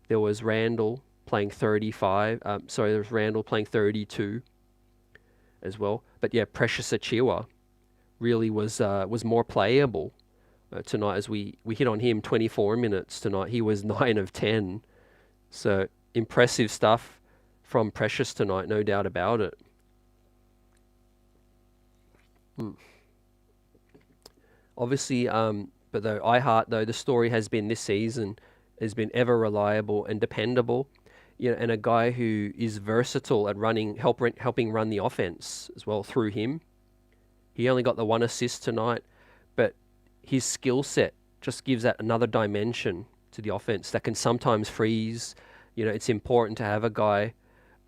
A: There was Randle playing 35. There was Randle playing 32 as well. But yeah, Precious Achiuwa really was more playable tonight as we hit on him 24 minutes tonight. He was 9 of 10. So impressive stuff from Precious tonight, no doubt about it. Obviously, but though Hart, the story has been this season has been ever reliable and dependable, and a guy who is versatile at helping run the offense as well through him. He only got the 1 assist tonight, but his skill set just gives that another dimension to the offense that can sometimes freeze. It's important to have a guy,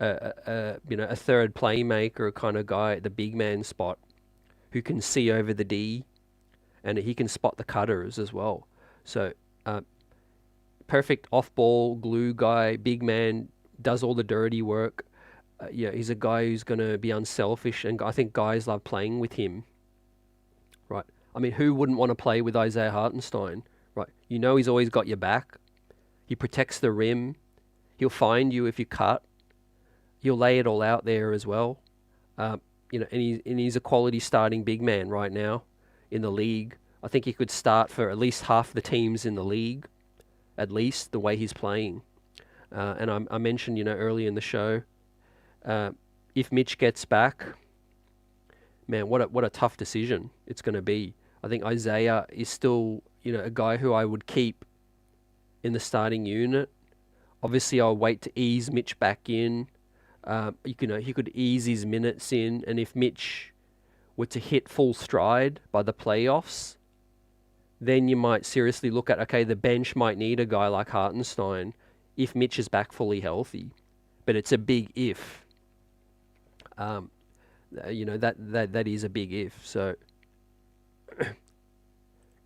A: a 3rd playmaker kind of guy at the big man spot who can see over the D, and he can spot the cutters as well. So perfect off-ball glue guy, big man, does all the dirty work. He's a guy who's going to be unselfish, and I think guys love playing with him. Right? I mean, who wouldn't want to play with Isaiah Hartenstein? Right? He's always got your back. He protects the rim. He'll find you if you cut. He'll lay it all out there as well. And he's a quality starting big man right now in the league. I think he could start for at least half the teams in the league, at least the way he's playing. And I mentioned, earlier in the show, if Mitch gets back, man, what a tough decision it's going to be. I think Isaiah is still, a guy who I would keep in the starting unit. Obviously, I'll wait to ease Mitch back in. He could ease his minutes in, and if Mitch were to hit full stride by the playoffs, then you might seriously look at, okay, the bench might need a guy like Hartenstein if Mitch is back fully healthy. But it's a big if. That is a big if. So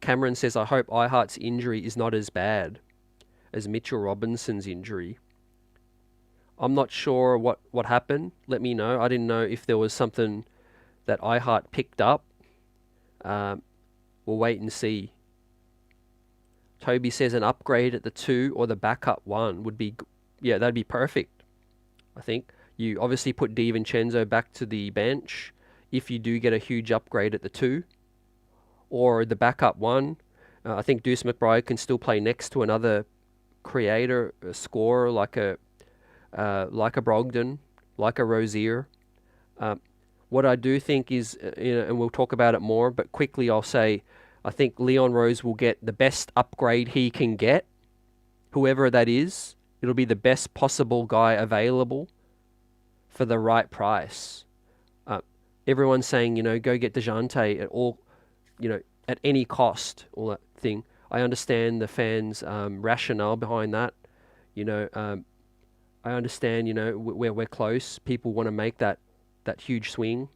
A: Cameron says, I hope Ihart's injury is not as bad as Mitchell Robinson's injury. I'm not sure what happened. Let me know. I didn't know if there was something that Ihart picked up. We'll wait and see. Toby says an upgrade at the 2 or the backup 1 would be, that'd be perfect. I think you obviously put DiVincenzo back to the bench if you do get a huge upgrade at the 2 or the backup 1. I think Deuce McBride can still play next to another creator, a scorer like a Brogdon, like a Rozier. What I do think is, and we'll talk about it more, but quickly I'll say, I think Leon Rose will get the best upgrade he can get, whoever that is. It'll be the best possible guy available for the right price. Everyone's saying, go get DeJounte at all, at any cost, all that thing. I understand the fans' rationale behind that. I understand, we're close. People want to make that huge swing.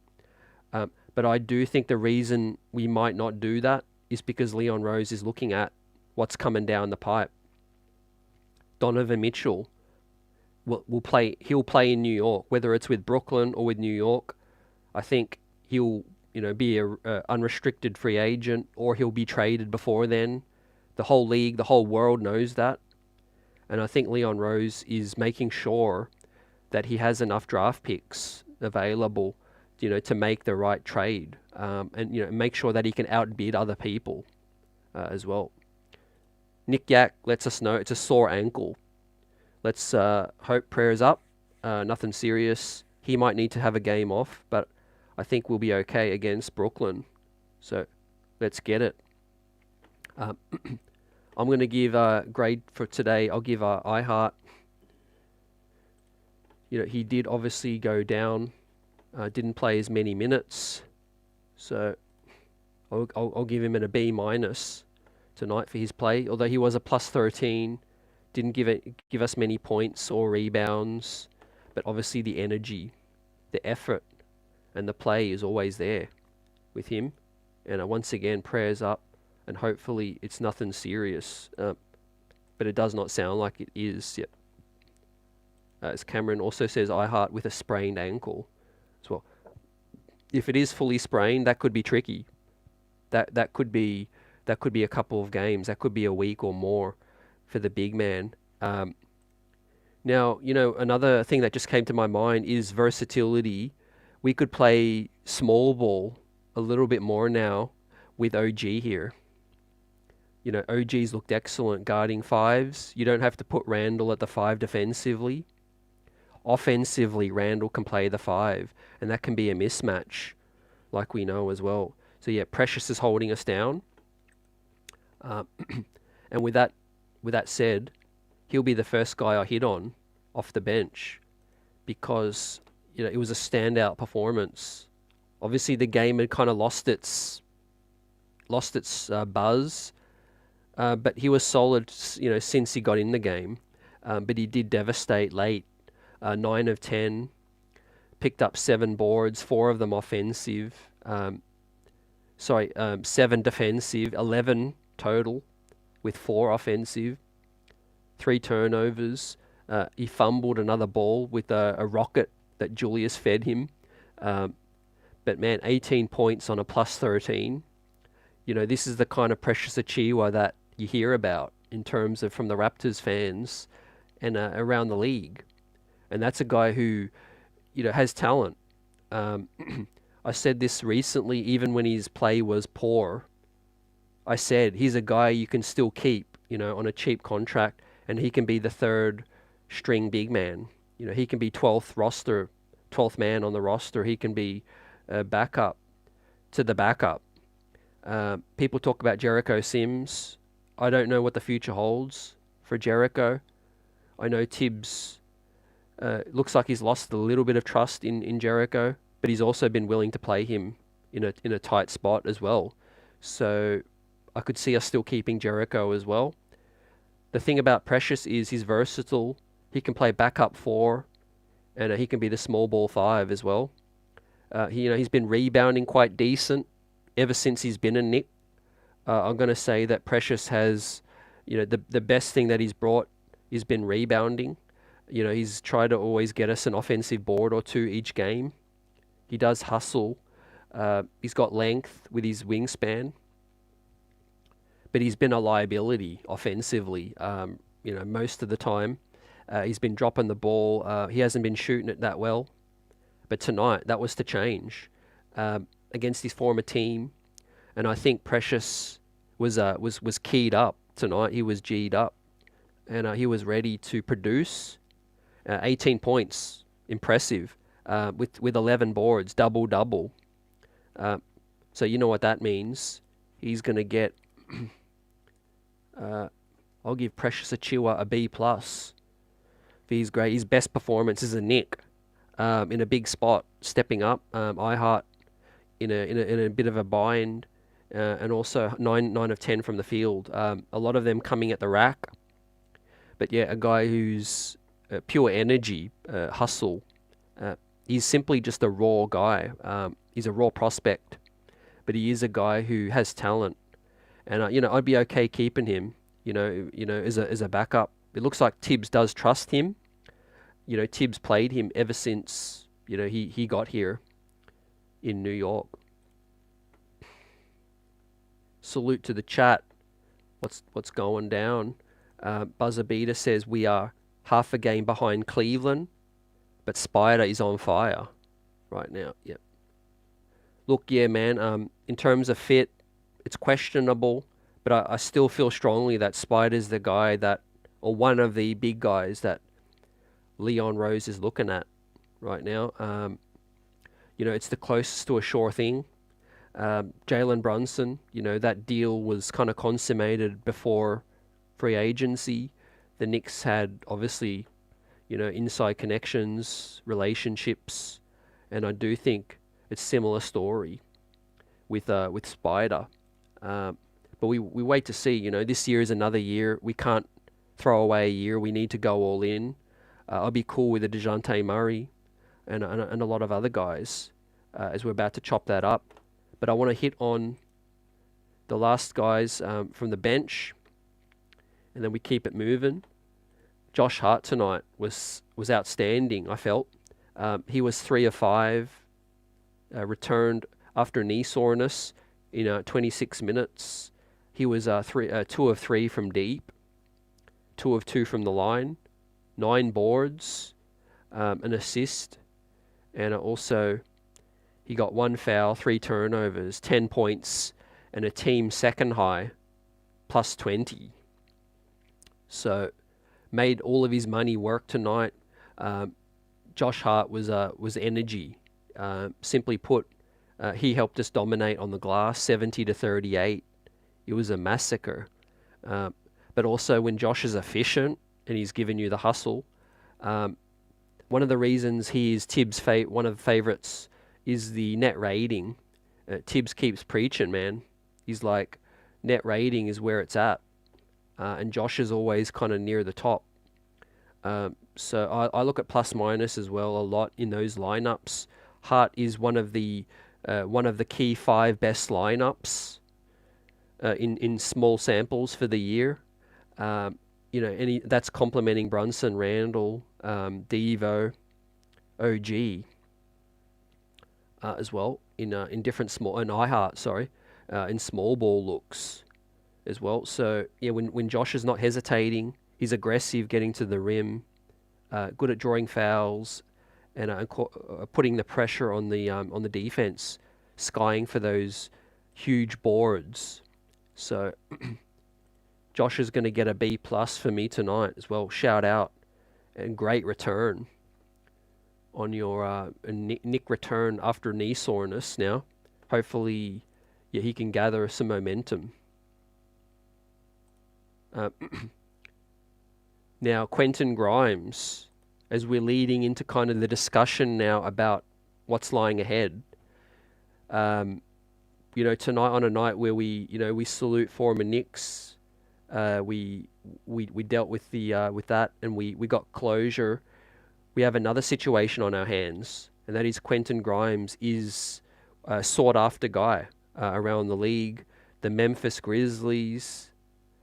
A: But I do think the reason we might not do that is because Leon Rose is looking at what's coming down the pipe. Donovan Mitchell will play. He'll play in New York, whether it's with Brooklyn or with New York. I think he'll, be a unrestricted free agent, or he'll be traded before then. The whole league, the whole world knows that. And I think Leon Rose is making sure that he has enough draft picks available, to make the right trade, and make sure that he can outbid other people as well. Nick Yak lets us know it's a sore ankle. Let's hope prayers up. Nothing serious. He might need to have a game off, but I think we'll be okay against Brooklyn. So let's get it. I'm going to give a grade for today. I'll give Ihart. He did obviously go down. Didn't play as many minutes. So I'll give him a B- tonight for his play. Although he was a plus 13. Didn't give us many points or rebounds. But obviously the energy, the effort, and the play is always there with him. And once again, prayers up. And hopefully it's nothing serious. But it does not sound like it is yet. As Cameron also says, Ihart with a sprained ankle as well. If it is fully sprained, that could be tricky. That could be a couple of games. That could be a week or more for the big man. Now, another thing that just came to my mind is versatility. We could play small ball a little bit more now with OG here. OG's looked excellent guarding fives. You don't have to put Randle at the 5 defensively. Offensively, Randle can play the 5, and that can be a mismatch, like we know as well. So yeah, Precious is holding us down. And with that said, he'll be the first guy I hit on off the bench, because it was a standout performance. Obviously, the game had kind of lost its buzz, but he was solid, since he got in the game. But he did devastate late. 9 of 10, picked up 7 boards, 4 of them offensive. 7 defensive, 11 total, with 4 offensive, 3 turnovers. He fumbled another ball with a rocket that Julius fed him. But man, 18 points on a plus 13. This is the kind of Precious Achiuwa that you hear about in terms of from the Raptors fans and around the league. And that's a guy who, has talent. I said this recently, even when his play was poor. I said he's a guy you can still keep, on a cheap contract, and he can be the 3rd string big man. He can be 12th man on the roster. He can be a backup to the backup. People talk about Jericho Sims. I don't know what the future holds for Jericho. I know Tibbs looks like he's lost a little bit of trust in Jericho, but he's also been willing to play him in a tight spot as well. So I could see us still keeping Jericho as well. The thing about Precious is he's versatile. He can play backup 4, and he can be the small ball 5 as well. He's been rebounding quite decent ever since he's been a Knick. I'm going to say that Precious has, the best thing that he's brought has been rebounding. He's tried to always get us an offensive board or 2 each game. He does hustle. He's got length with his wingspan, but he's been a liability offensively. Most of the time, he's been dropping the ball. He hasn't been shooting it that well, but tonight that was to change against his former team, and I think Precious was keyed up tonight. He was G'd up, and he was ready to produce. 18 points, impressive, with 11 boards, double. So you know what that means. He's going to get, I'll give Precious Achiuwa a B+. He's great. His best performance is a Knick, in a big spot, stepping up. Hart in a bit of a bind, and also 9 of 10 from the field. A lot of them coming at the rack. But yeah, a guy who's pure energy, hustle. He's simply just a raw guy. He's a raw prospect, but he is a guy who has talent, and I'd be okay keeping him. As a backup. It looks like Tibbs does trust him. Tibbs played him ever since he got here in New York. Salute to the chat. What's going down? Buzzer Beater says we are half a game behind Cleveland, but Spider is on fire right now. Yep. Look, yeah, man. In terms of fit, it's questionable, but I still feel strongly that Spider's the guy or one of the big guys that Leon Rose is looking at right now. It's the closest to a sure thing. Jalen Brunson, that deal was kind of consummated before free agency. The Knicks had obviously, inside connections, relationships, and I do think it's similar story with Spider. But we wait to see. This year is another year. We can't throw away a year. We need to go all in. I'll be cool with a DeJounte Murray and a lot of other guys as we're about to chop that up. But I want to hit on the last guys from the bench, and then we keep it moving. Josh Hart tonight was outstanding, I felt. He was 3 of 5, returned after knee soreness in 26 minutes. He was 2 of 3 from deep, 2 of 2 from the line, 9 boards, an assist, and also he got 1 foul, 3 turnovers, 10 points, and a team second high, plus 20. So made all of his money work tonight. Josh Hart was energy. Simply put, he helped us dominate on the glass, 70-38. It was a massacre. But also when Josh is efficient and he's giving you the hustle, one of the reasons he is Tibbs' one of the favorites is the net rating. Tibbs keeps preaching, man. He's like, net rating is where it's at. And Josh is always kind of near the top. So I look at plus minus as well a lot in those lineups. Hart is one of the key 5 best lineups in small samples for the year. And that's complementing Brunson, Randle, Devo, OG as well in different small and iHeart, in small ball looks as well. So yeah, when Josh is not hesitating, he's aggressive, getting to the rim, good at drawing fouls, and putting the pressure on the defense, skying for those huge boards. So Josh is going to get a B+ for me tonight as well. Shout out and great return on your Knick return after knee soreness. Now, hopefully, yeah, he can gather some momentum. Now, Quentin Grimes, as we're leading into kind of the discussion now about what's lying ahead, tonight on a night where we salute former Knicks, we dealt with with that, and we got closure. We have another situation on our hands, and that is Quentin Grimes is a sought after guy around the league. The Memphis Grizzlies,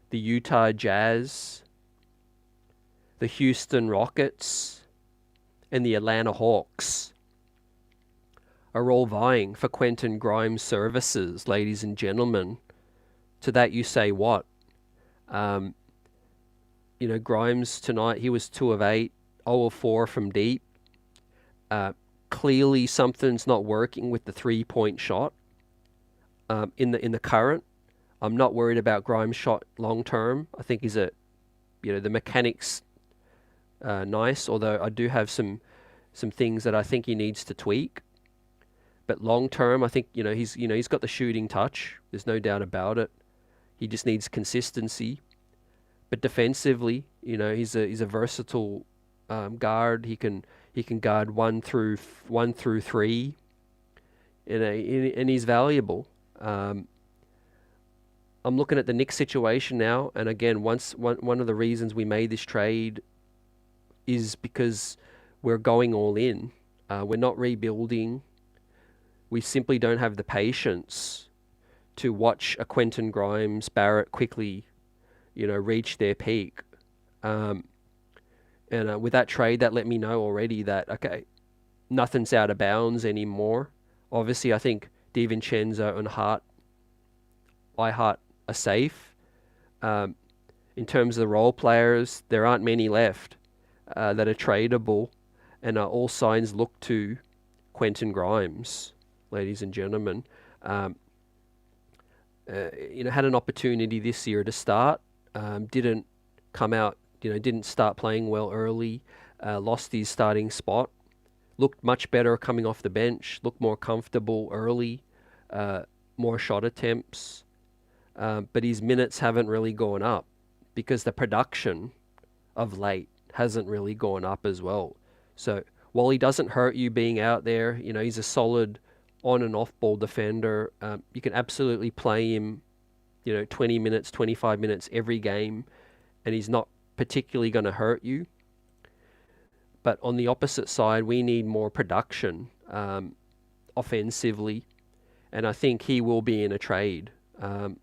A: the Utah Jazz, the Houston Rockets, and the Atlanta Hawks are all vying for Quentin Grimes' services, ladies and gentlemen. To that you say what? Grimes tonight, he was 2 of 8, 0 of 4 from deep. Clearly something's not working with the 3-point shot in the current. I'm not worried about Grimes' shot long term. I think he's the mechanics nice, although I do have some things that I think he needs to tweak. But long term, I think he's got the shooting touch. There's no doubt about it. He just needs consistency. But defensively, he's a versatile guard. He can guard 1 through 3, and he's valuable. I'm looking at the Knicks situation now, and again, one of the reasons we made this trade is because we're going all in. We're not rebuilding. We simply don't have the patience to watch a Quentin Grimes, Barrett quickly, reach their peak. And with that trade, that let me know already that, okay, nothing's out of bounds anymore. Obviously, I think DiVincenzo and Hart are safe. In terms of the role players, there aren't many left that are tradable, and all signs look to Quentin Grimes, ladies and gentlemen. Had an opportunity this year to start, didn't come out, didn't start playing well early, lost his starting spot, looked much better coming off the bench, looked more comfortable early, more shot attempts, but his minutes haven't really gone up because the production of late hasn't really gone up as well. So while he doesn't hurt you being out there, he's a solid on and off ball defender. You can absolutely play him, 20 minutes, 25 minutes every game, and he's not particularly going to hurt you. But on the opposite side, we need more production offensively, and I think he will be in a trade. I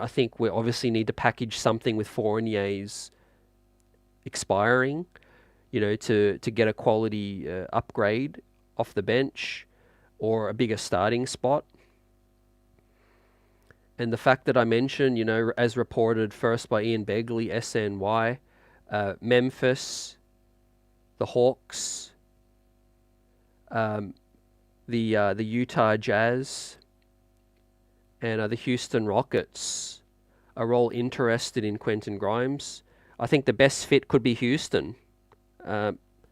A: think we obviously need to package something with Fournier's expiring, to get a quality upgrade off the bench or a bigger starting spot. And the fact that I mentioned, as reported first by Ian Begley, SNY, Memphis, the Hawks, the Utah Jazz, and the Houston Rockets are all interested in Quentin Grimes. I think the best fit could be Houston.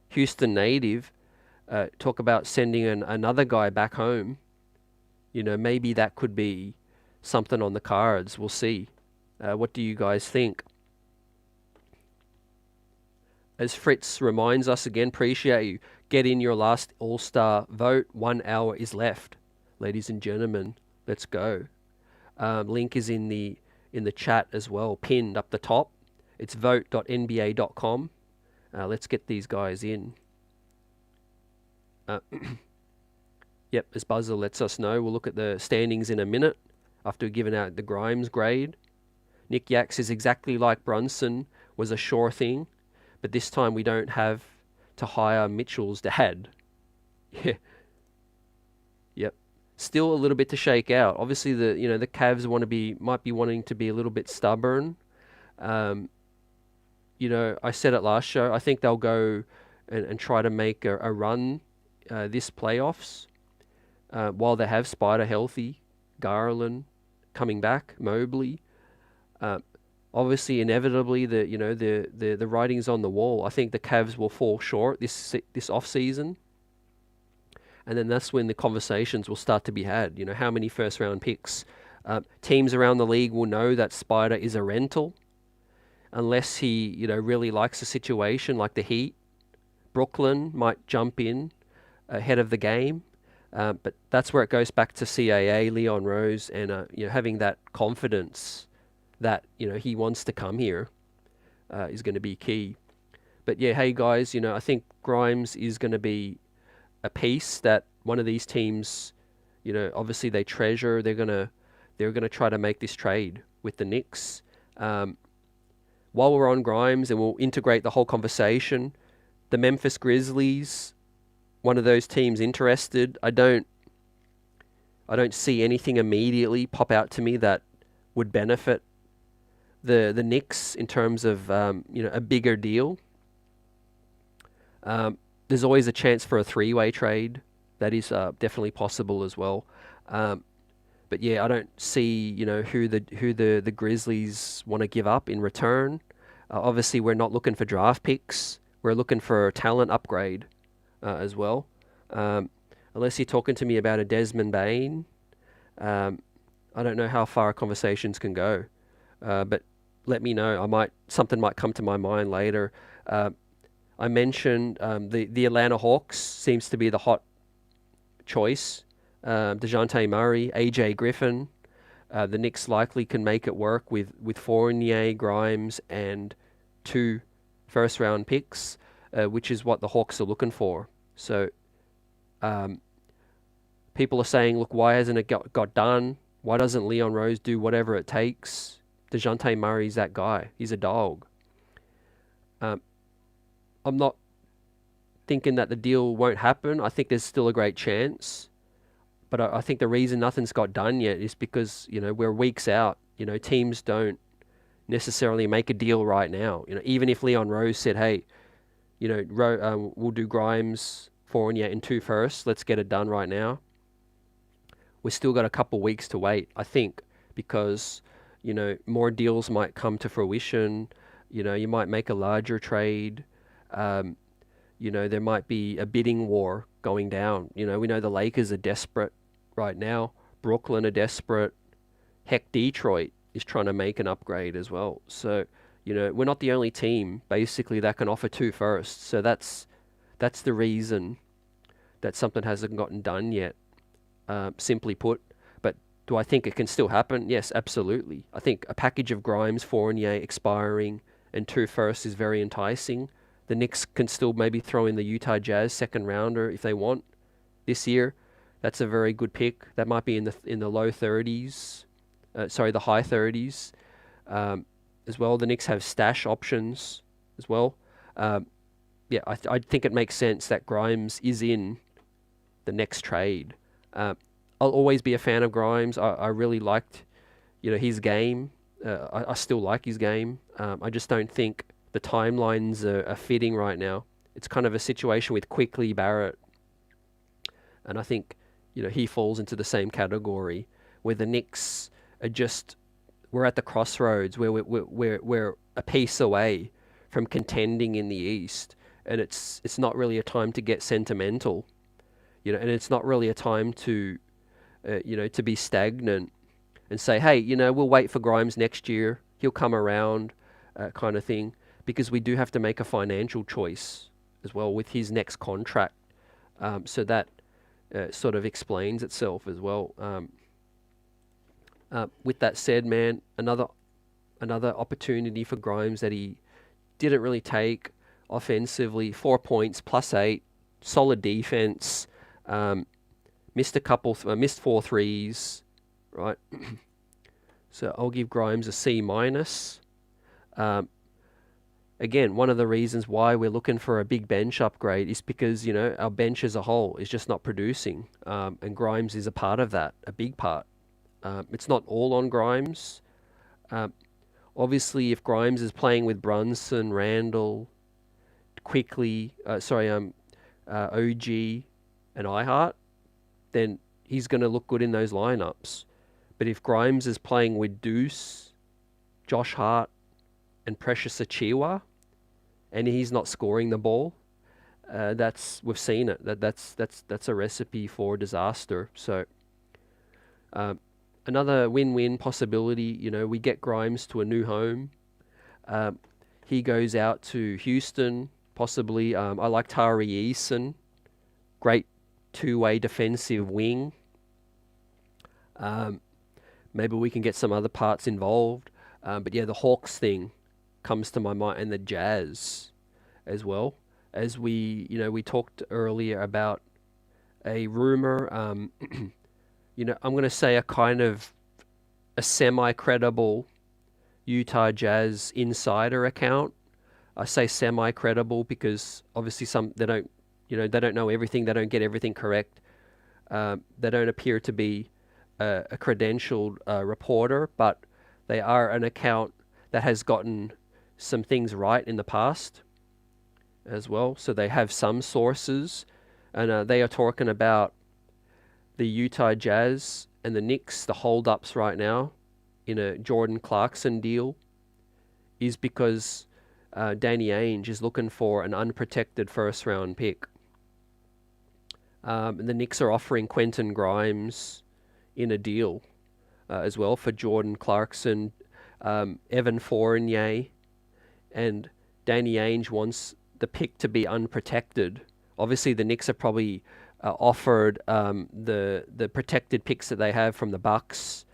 A: Houston native. Talk about sending another guy back home. Maybe that could be something on the cards. We'll see. What do you guys think? As Fritz reminds us again, appreciate you. Get in your last All-Star vote. 1 hour is left. Ladies and gentlemen, let's go. Link is in the chat as well, pinned up the top. It's vote.nba.com. Let's get these guys in. Yep, as Buzzer lets us know, we'll look at the standings in a minute after we've given out the Grimes grade. Nick Yak says exactly like Brunson was a sure thing, but this time we don't have to hire Mitchell's dad. Yeah. Yep. Still a little bit to shake out. Obviously, the Cavs might be wanting to be a little bit stubborn. I said it last show. I think they'll go and try to make a run this playoffs while they have Spider healthy, Garland coming back, Mobley. Obviously, inevitably, the writing's on the wall. I think the Cavs will fall short this off season, and then that's when the conversations will start to be had. How many first round picks? Teams around the league will know that Spider is a rental. unless he, really likes the situation, like the Heat. Brooklyn might jump in ahead of the game. But that's where it goes back to CAA, Leon Rose, and having that confidence that he wants to come here is going to be key. But yeah, hey guys, I think Grimes is going to be a piece that one of these teams, obviously they treasure. They're gonna try to make this trade with the Knicks. While we're on Grimes, and we'll integrate the whole conversation, the Memphis Grizzlies, one of those teams interested. I don't see anything immediately pop out to me that would benefit the Knicks in terms of a bigger deal. There's always a chance for a three-way trade. That is definitely possible as well. But yeah, I don't see who the Grizzlies want to give up in return. Obviously, we're not looking for draft picks. We're looking for a talent upgrade as well. Unless you're talking to me about a Desmond Bane, I don't know how far conversations can go. But let me know. Something might come to my mind later. I mentioned the Atlanta Hawks seems to be the hot choice. DeJounte Murray, AJ Griffin. The Knicks likely can make it work with Fournier, Grimes, and 2 first-round picks, which is what the Hawks are looking for. So people are saying, look, why hasn't it got done? Why doesn't Leon Rose do whatever it takes? DeJounte Murray's that guy. He's a dog. I'm not thinking that the deal won't happen. I think there's still a great chance. But I think the reason nothing's got done yet is because, we're weeks out. Teams don't necessarily make a deal right now. Even if Leon Rose said, hey, we'll do Grimes, Fournier, and 2 firsts. Let's get it done right now. We've still got a couple weeks to wait, I think, because, more deals might come to fruition. You might make a larger trade. There might be a bidding war going down. We know the Lakers are desperate right now. Brooklyn are desperate. Heck, Detroit is trying to make an upgrade as well. So, we're not the only team, basically, that can offer 2 firsts. So that's the reason that something hasn't gotten done yet, simply put. But do I think it can still happen? Yes, absolutely. I think a package of Grimes, Fournier expiring, and 2 firsts is very enticing. The Knicks can still maybe throw in the Utah Jazz second rounder if they want this year. That's a very good pick. That might be in the low 30s. The high 30s as well. The Knicks have stash options as well. I think it makes sense that Grimes is in the next trade. I'll always be a fan of Grimes. I really liked his game. I still like his game. I just don't think the timelines are fitting right now. It's kind of a situation with Quickly Barrett. And I think, he falls into the same category where the Knicks are we're at the crossroads where we're a piece away from contending in the East. And it's not really a time to get sentimental, and it's not really a time to, to be stagnant and say, hey, we'll wait for Grimes next year. He'll come around, kind of thing. Because we do have to make a financial choice as well with his next contract. So that sort of explains itself as well. With that said, man, another opportunity for Grimes that he didn't really take offensively. 4 points, +8, solid defense. Missed 4 threes, right? So I'll give Grimes a C-. Again, one of the reasons why we're looking for a big bench upgrade is because, our bench as a whole is just not producing. And Grimes is a part of that, a big part. It's not all on Grimes. Obviously, if Grimes is playing with Brunson, Randle, Quickly, OG, and Hart, then he's going to look good in those lineups. But if Grimes is playing with Deuce, Josh Hart, and Precious Achiuwa, and he's not scoring the ball, we've seen it. That's a recipe for disaster. So another win-win possibility. We get Grimes to a new home. he goes out to Houston, possibly. I like Tari Eason, great two-way defensive wing. Maybe we can get some other parts involved. But yeah, the Hawks thing comes to my mind, and the Jazz as well. As we talked earlier about a rumor. I'm going to say a kind of a semi-credible Utah Jazz insider account. I say semi-credible because obviously they don't know everything. They don't get everything correct. They don't appear to be a credentialed reporter, but they are an account that has gotten some things right in the past as well. So they have some sources, and they are talking about the Utah Jazz and the Knicks. The holdups right now in a Jordan Clarkson deal is because Danny Ainge is looking for an unprotected first-round pick. And the Knicks are offering Quentin Grimes in a deal as well for Jordan Clarkson, Evan Fournier, and Danny Ainge wants the pick to be unprotected. Obviously, the Knicks are probably offered the protected picks that they have from the Bucks,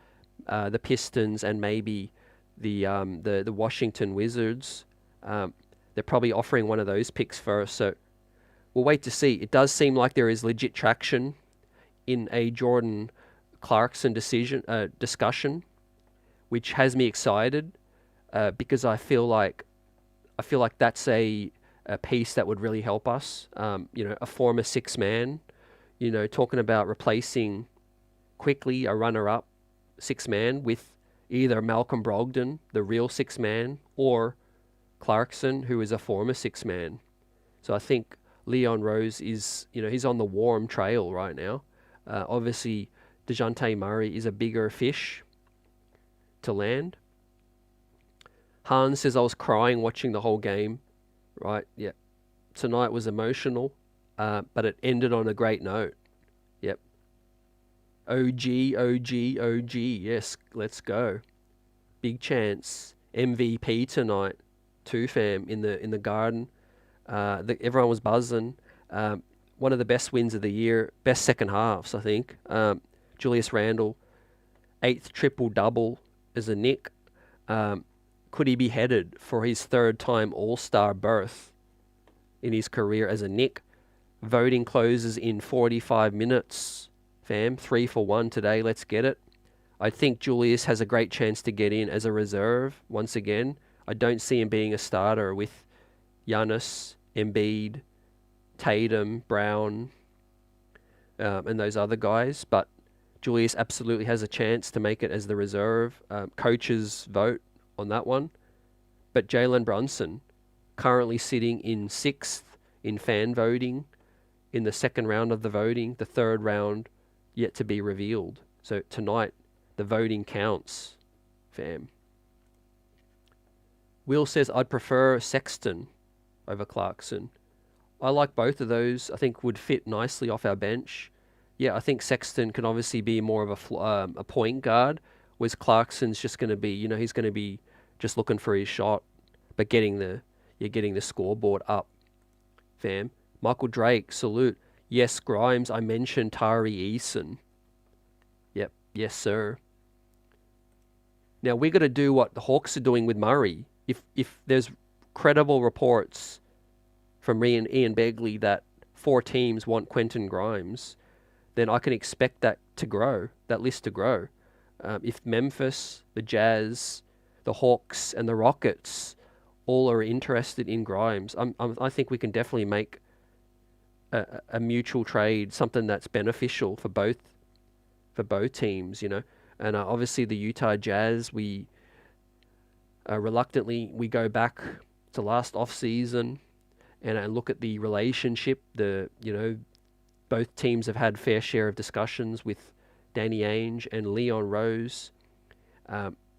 A: the Pistons, and maybe the Washington Wizards. They're probably offering one of those picks first, so we'll wait to see. It does seem like there is legit traction in a Jordan Clarkson discussion, which has me excited because I feel like that's a piece that would really help us. A former six-man, talking about replacing quickly a runner-up six-man with either Malcolm Brogdon, the real six-man, or Clarkson, who is a former six-man. So I think Leon Rose is, he's on the warm trail right now. Obviously, DeJounte Murray is a bigger fish to land. Hans says, I was crying watching the whole game. Right, yeah. Tonight was emotional, but it ended on a great note. Yep. OG. Yes, let's go. Big chance. MVP tonight, too, fam, in the Garden. Everyone was buzzing. One of the best wins of the year, best second halves, I think. Julius Randle, 8th triple-double as a Knick. Could he be headed for his third-time All-Star berth in his career as a Knick? Voting closes in 45 minutes, fam. 3 for 1 today. Let's get it. I think Julius has a great chance to get in as a reserve once again. I don't see him being a starter with Giannis, Embiid, Tatum, Brown, and those other guys. But Julius absolutely has a chance to make it as the reserve. Coaches vote on that one. But Jalen Brunson, currently sitting in 6th in fan voting in the second round of the voting, the third round yet to be revealed. So tonight, the voting counts, fam. Will says, I'd prefer Sexton over Clarkson. I like both of those. I think would fit nicely off our bench. Yeah, I think Sexton can obviously be more of a point guard, whereas Clarkson's just going to be, he's going to be just looking for his shot, but getting the scoreboard up, fam. Michael Drake, salute. Yes, Grimes, I mentioned Tari Eason. Yep, yes, sir. Now, we got to do what the Hawks are doing with Murray. If there's credible reports from Ian Begley that 4 teams want Quentin Grimes, then I can expect that list to grow. If Memphis, the Jazz, the Hawks, and the Rockets all are interested in Grimes, I think we can definitely make a mutual trade, something that's beneficial for both teams, And obviously the Utah Jazz, we reluctantly we go back to last off season and look at the relationship. Both teams have had fair share of discussions with Danny Ainge and Leon Rose.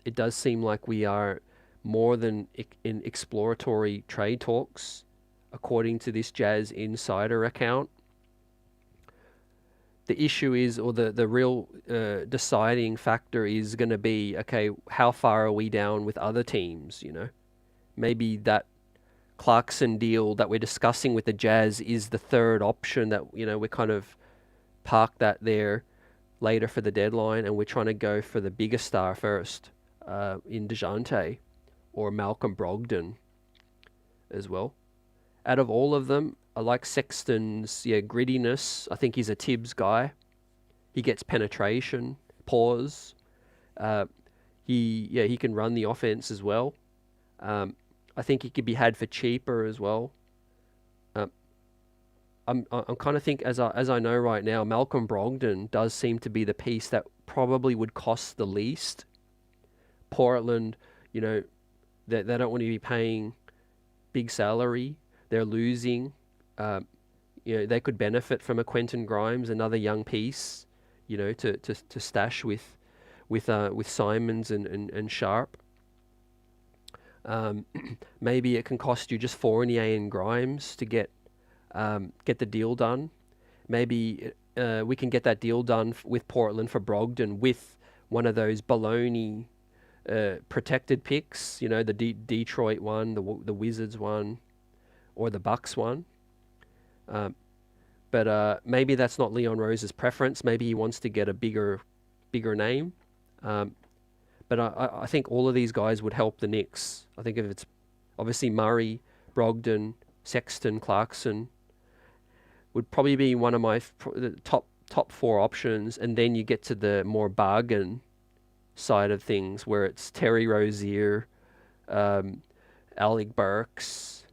A: It does seem like we are more than in exploratory trade talks, according to this Jazz Insider account. The issue is, or the real deciding factor is going to be, okay, how far are we down with other teams, maybe that Clarkson deal that we're discussing with the Jazz is the third option that, we kind of park that there later for the deadline, and we're trying to go for the bigger star first, in DeJounte or Malcolm Brogdon as well. Out of all of them, I like Sexton's grittiness. I think he's a Tibbs guy. He gets penetration, pause. He can run the offense as well. I think he could be had for cheaper as well. I'm kind of think, as I know right now, Malcolm Brogdon does seem to be the piece that probably would cost the least. Portland, they don't want to be paying big salary. They're losing. They could benefit from a Quentin Grimes, another young piece, to stash with Simons and Sharp. Maybe it can cost you just Fournier and Grimes to get the deal done. Maybe we can get that deal done with Portland for Brogdon with one of those baloney protected picks. The Detroit one, the Wizards one, or the Bucks one. But maybe that's not Leon Rose's preference. Maybe he wants to get a bigger name. But I think all of these guys would help the Knicks. I think if it's obviously Murray, Brogdon, Sexton, Clarkson would probably be one of my the top four options, and then you get to the more bargain side of things where it's Terry Rozier, Alec Burks,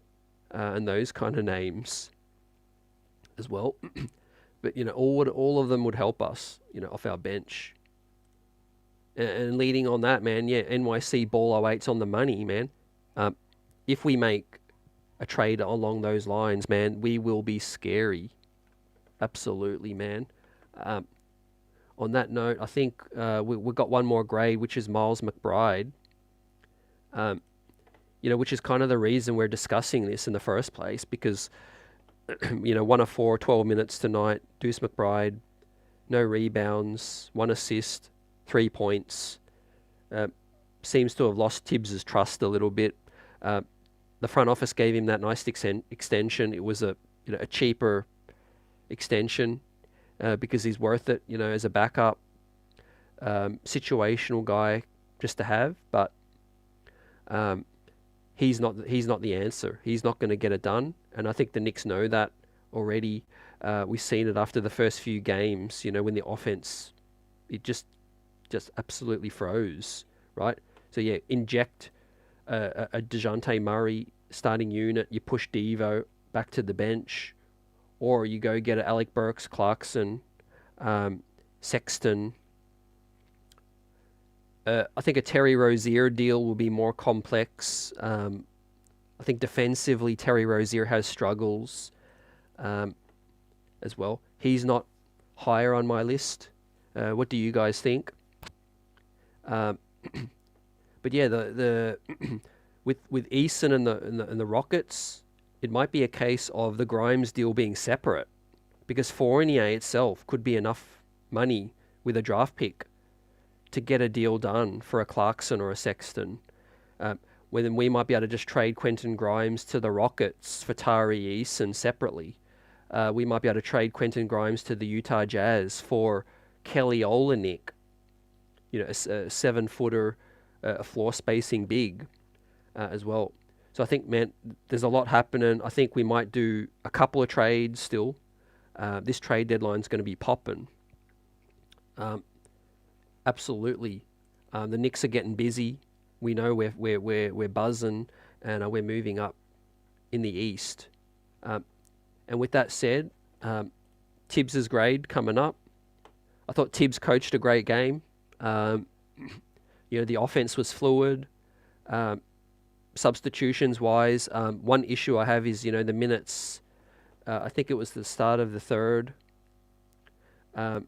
A: and those kind of names as well. But all of them would help us, off our bench. And leading on that, man, NYC ball 08's on the money, man. If we make a trade along those lines, man, we will be scary. Absolutely, man. On that note, I think we've got one more grade, which is Miles McBride. Which is kind of the reason we're discussing this in the first place, because 1 of 4, 12 minutes tonight. Deuce McBride, no rebounds, 1 assist, 3 points. Seems to have lost Tibbs' trust a little bit. The front office gave him that nice extension. It was a cheaper extension because he's worth it, as a backup, situational guy just to have. But he's not the answer. He's not going to get it done, and I think the Knicks know that already. We've seen it after the first few games. When the offense, it just absolutely froze, right? So inject a DeJounte Murray starting unit. You push Devo back to the bench, or you go get an Alec Burks, Clarkson, Sexton. I think a Terry Rozier deal will be more complex. I think defensively, Terry Rozier has struggles as well. He's not higher on my list. What do you guys think? But the with Eason and the Rockets, it might be a case of the Grimes deal being separate, because Fournier itself could be enough money with a draft pick to get a deal done for a Clarkson or a Sexton. Then we might be able to just trade Quentin Grimes to the Rockets for Tari Eason separately. We might be able to trade Quentin Grimes to the Utah Jazz for Kelly Olynyk, a 7-footer, a floor spacing big as well. So I think, man, there's a lot happening. I think we might do a couple of trades still. This trade deadline's going to be popping. Absolutely. The Knicks are getting busy. We know we're buzzing, and we're moving up in the East. And with that said, Tibbs' grade coming up. I thought Tibbs coached a great game. The offense was fluid. Substitutions wise, one issue I have is the minutes. I think it was the start of the third. It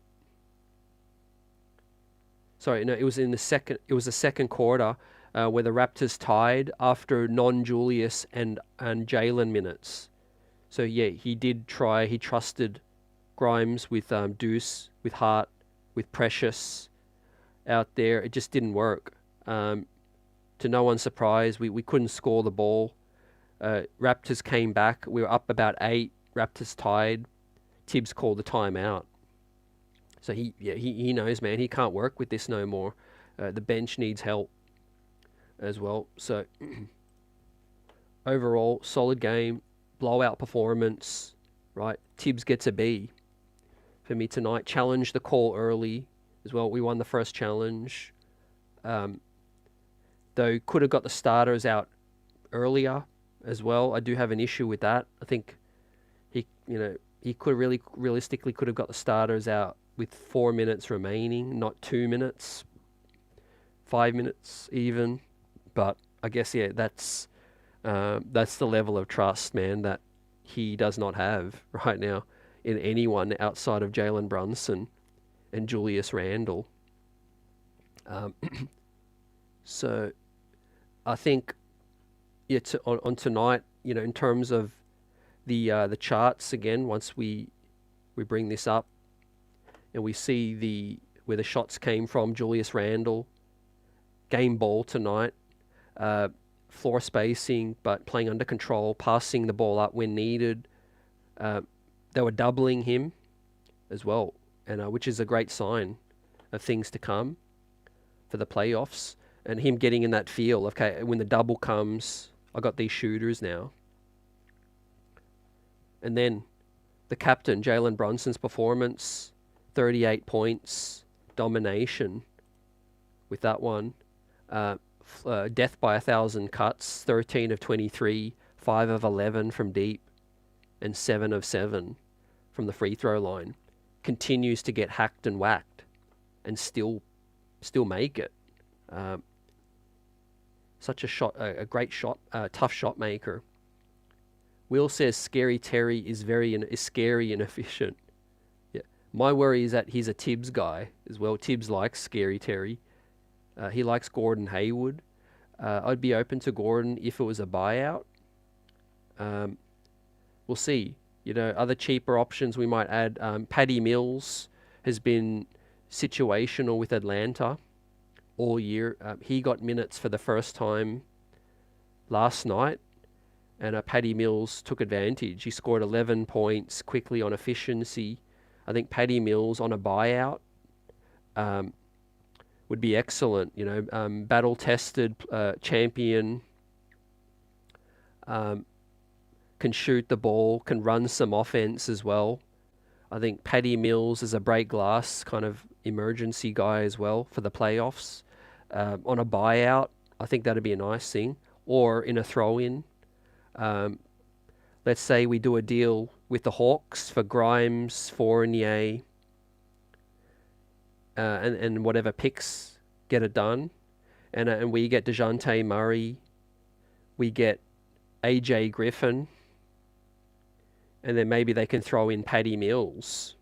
A: was in the second. It was the second quarter where the Raptors tied after non-Julius and Jalen minutes. So he did try. He trusted Grimes with Deuce, with Hart, with Precious out there. It just didn't work. to no one's surprise, we couldn't score the ball. Raptors came back. We were up about 8. Raptors tied. Tibbs called the timeout. So he knows, man. He can't work with this no more. The bench needs help as well. So overall, solid game, blowout performance, right? Tibbs gets a B for me tonight. Challenged the call early as well. We won the first challenge. Though could have got the starters out earlier as well. I do have an issue with that. I think he could realistically could have got the starters out with 4 minutes remaining, not 2 minutes, 5 minutes even. But I guess that's the level of trust, man, that he does not have right now in anyone outside of Jalen Brunson and Julius Randle. So I think on tonight, in terms of the charts again, once we bring this up and we see where the shots came from, Julius Randle, game ball tonight, floor spacing, but playing under control, passing the ball up when needed. They were doubling him as well, and which is a great sign of things to come for the playoffs. And him getting in that feel, okay, when the double comes, I got these shooters now. And then the captain, Jalen Brunson's performance, 38 points, domination with that one. Death by 1,000 cuts, 13 of 23, 5 of 11 from deep, and 7 of 7 from the free throw line. Continues to get hacked and whacked and still make it. Such a great shot, tough shot maker. Will says Scary Terry is scary and efficient. Yeah, my worry is that he's a Tibbs guy as well. Tibbs likes Scary Terry. He likes Gordon Hayward. I'd be open to Gordon if it was a buyout. We'll see. Other cheaper options we might add. Patty Mills has been situational with Atlanta all year. He got minutes for the first time last night, and Patty Mills took advantage. He scored 11 points quickly on efficiency. I think Patty Mills on a buyout would be excellent. Battle-tested champion, can shoot the ball, can run some offense as well. I think Patty Mills is a break glass kind of emergency guy as well for the playoffs. On a buyout, I think that'd be a nice thing. Or in a throw-in. Let's say we do a deal with the Hawks for Grimes, Fournier, and whatever picks get it done. And we get DeJounte Murray. We get AJ Griffin. And then maybe they can throw in Patty Mills,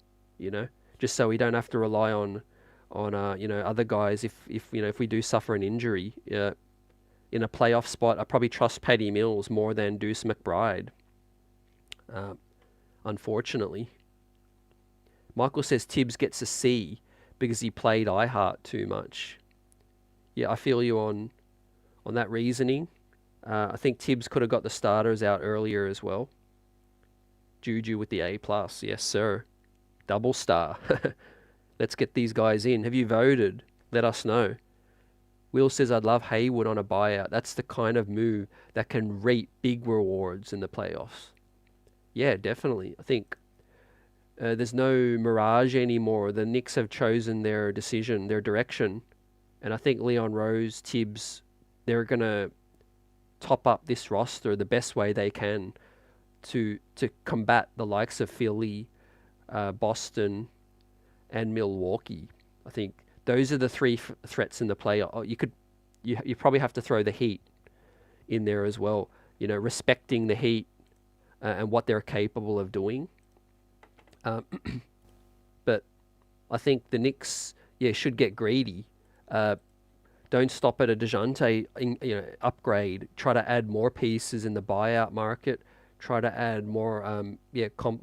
A: just so we don't have to rely on other guys if we do suffer an injury in a playoff spot. I probably trust Patty Mills more than Deuce McBride, unfortunately. Michael says Tibbs gets a C because he played Hart too much. Yeah, I feel you on that reasoning. I think Tibbs could have got the starters out earlier as well. Juju with the A+, yes sir. Double star. Let's get these guys in. Have you voted? Let us know. Will says, I'd love Hayward on a buyout. That's the kind of move that can reap big rewards in the playoffs. Yeah, definitely. I think there's no mirage anymore. The Knicks have chosen their decision, their direction. And I think Leon Rose, Tibbs, they're going to top up this roster the best way they can to combat the likes of Philly, Boston, and Milwaukee. I think those are the three threats in the playoff. You probably have to throw the Heat in there as well. Respecting the Heat and what they're capable of doing. But I think the Knicks, should get greedy. Don't stop at a DeJounte upgrade. Try to add more pieces in the buyout market. Try to add more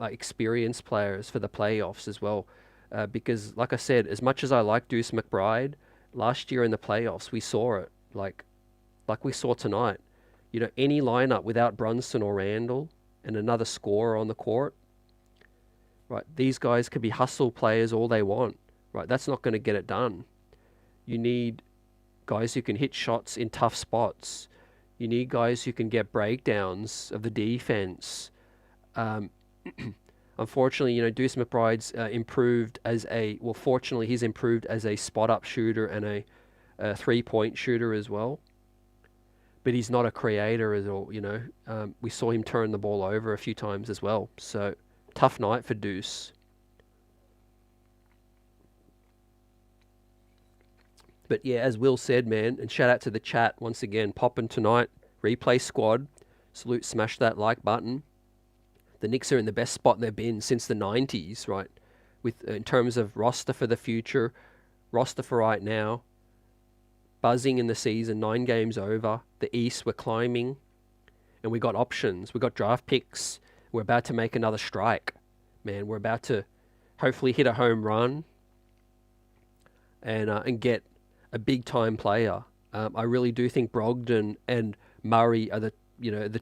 A: experienced players for the playoffs as well. Because, like I said, as much as I like Deuce McBride, last year in the playoffs we saw it. Like like we saw tonight. Any lineup without Brunson or Randle and another scorer on the court, right? These guys could be hustle players all they want, right? That's not going to get it done. You need guys who can hit shots in tough spots. You need guys who can get breakdowns of the defense. Unfortunately, Deuce McBride's fortunately he's improved as a spot-up shooter and a three-point shooter as well. But he's not a creator at all, We saw him turn the ball over a few times as well. So, tough night for Deuce. But yeah, as Will said, man, and shout out to the chat once again, popping tonight, replay squad, salute, smash that like button. The Knicks are in the best spot they've been since the 90s, right? In terms of roster for the future, roster for right now, buzzing in the season, 9 games over. The East, we're climbing, and we got options. We got draft picks. We're about to make another strike, man. We're about to hopefully hit a home run and get a big time player. I really do think Brogdon and Murray are the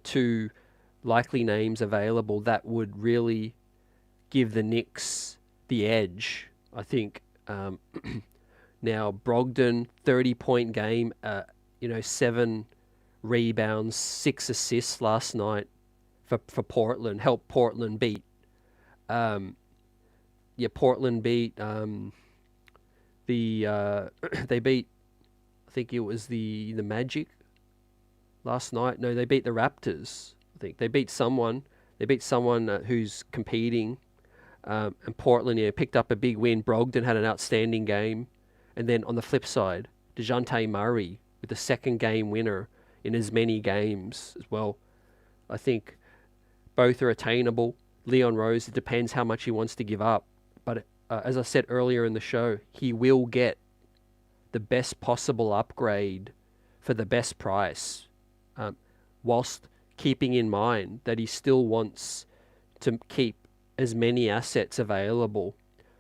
A: two likely names available that would really give the Knicks the edge. I think now Brogdon, 30-point game, 7 rebounds, 6 assists last night for Portland. Helped Portland beat. Portland beat they beat, I think it was the Magic last night. No, they beat the Raptors. I think they beat someone. They beat someone who's competing. And Portland, picked up a big win. Brogdon had an outstanding game. And then on the flip side, DeJounte Murray with the second game winner in as many games as well. I think both are attainable. Leon Rose, it depends how much he wants to give up. But as I said earlier in the show, he will get the best possible upgrade for the best price, whilst keeping in mind that he still wants to keep as many assets available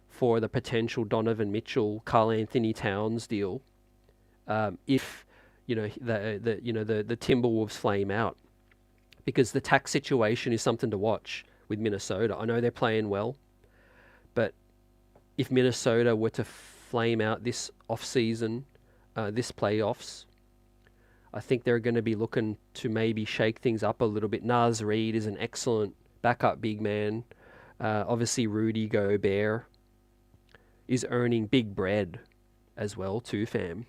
A: for the potential Donovan Mitchell, Karl Anthony Towns deal, if the Timberwolves flame out, because the tax situation is something to watch with Minnesota. I know they're playing well, but if Minnesota were to flame out this off-season, this playoffs, I think they're going to be looking to maybe shake things up a little bit. Naz Reid is an excellent backup big man. Obviously, Rudy Gobert is earning big bread as well too, fam.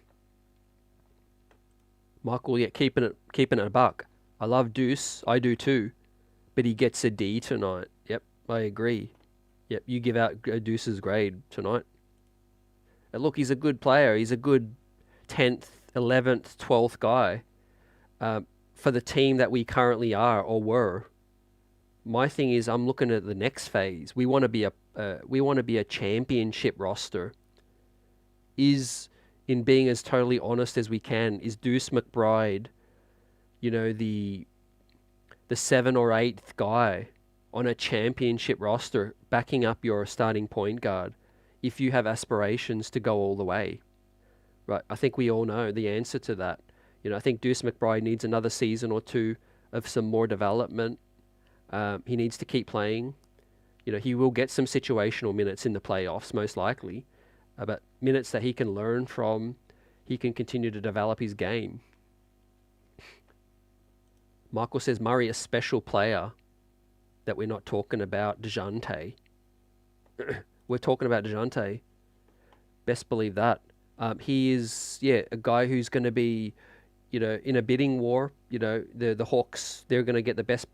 A: Michael, keeping it a buck. I love Deuce. I do too. But he gets a D tonight. Yep, I agree. Yep, you give out Deuce's grade tonight. And look, he's a good player. He's a good 10th, 11th, 12th guy for the team that we currently are or were. My thing is, I'm looking at the next phase. We want to be a championship roster. In being as totally honest as we can, is Deuce McBride, the 7th or 8th guy on a championship roster backing up your starting point guard if you have aspirations to go all the way? Right, I think we all know the answer to that. I think Deuce McBride needs another season or two of some more development. He needs to keep playing. He will get some situational minutes in the playoffs, most likely. But minutes that he can learn from, he can continue to develop his game. Michael says, Murray, a special player that we're not talking about, DeJounte. We're talking about DeJounte. Best believe that. He is, a guy who's going to be, in a bidding war. The Hawks, they're going to get the best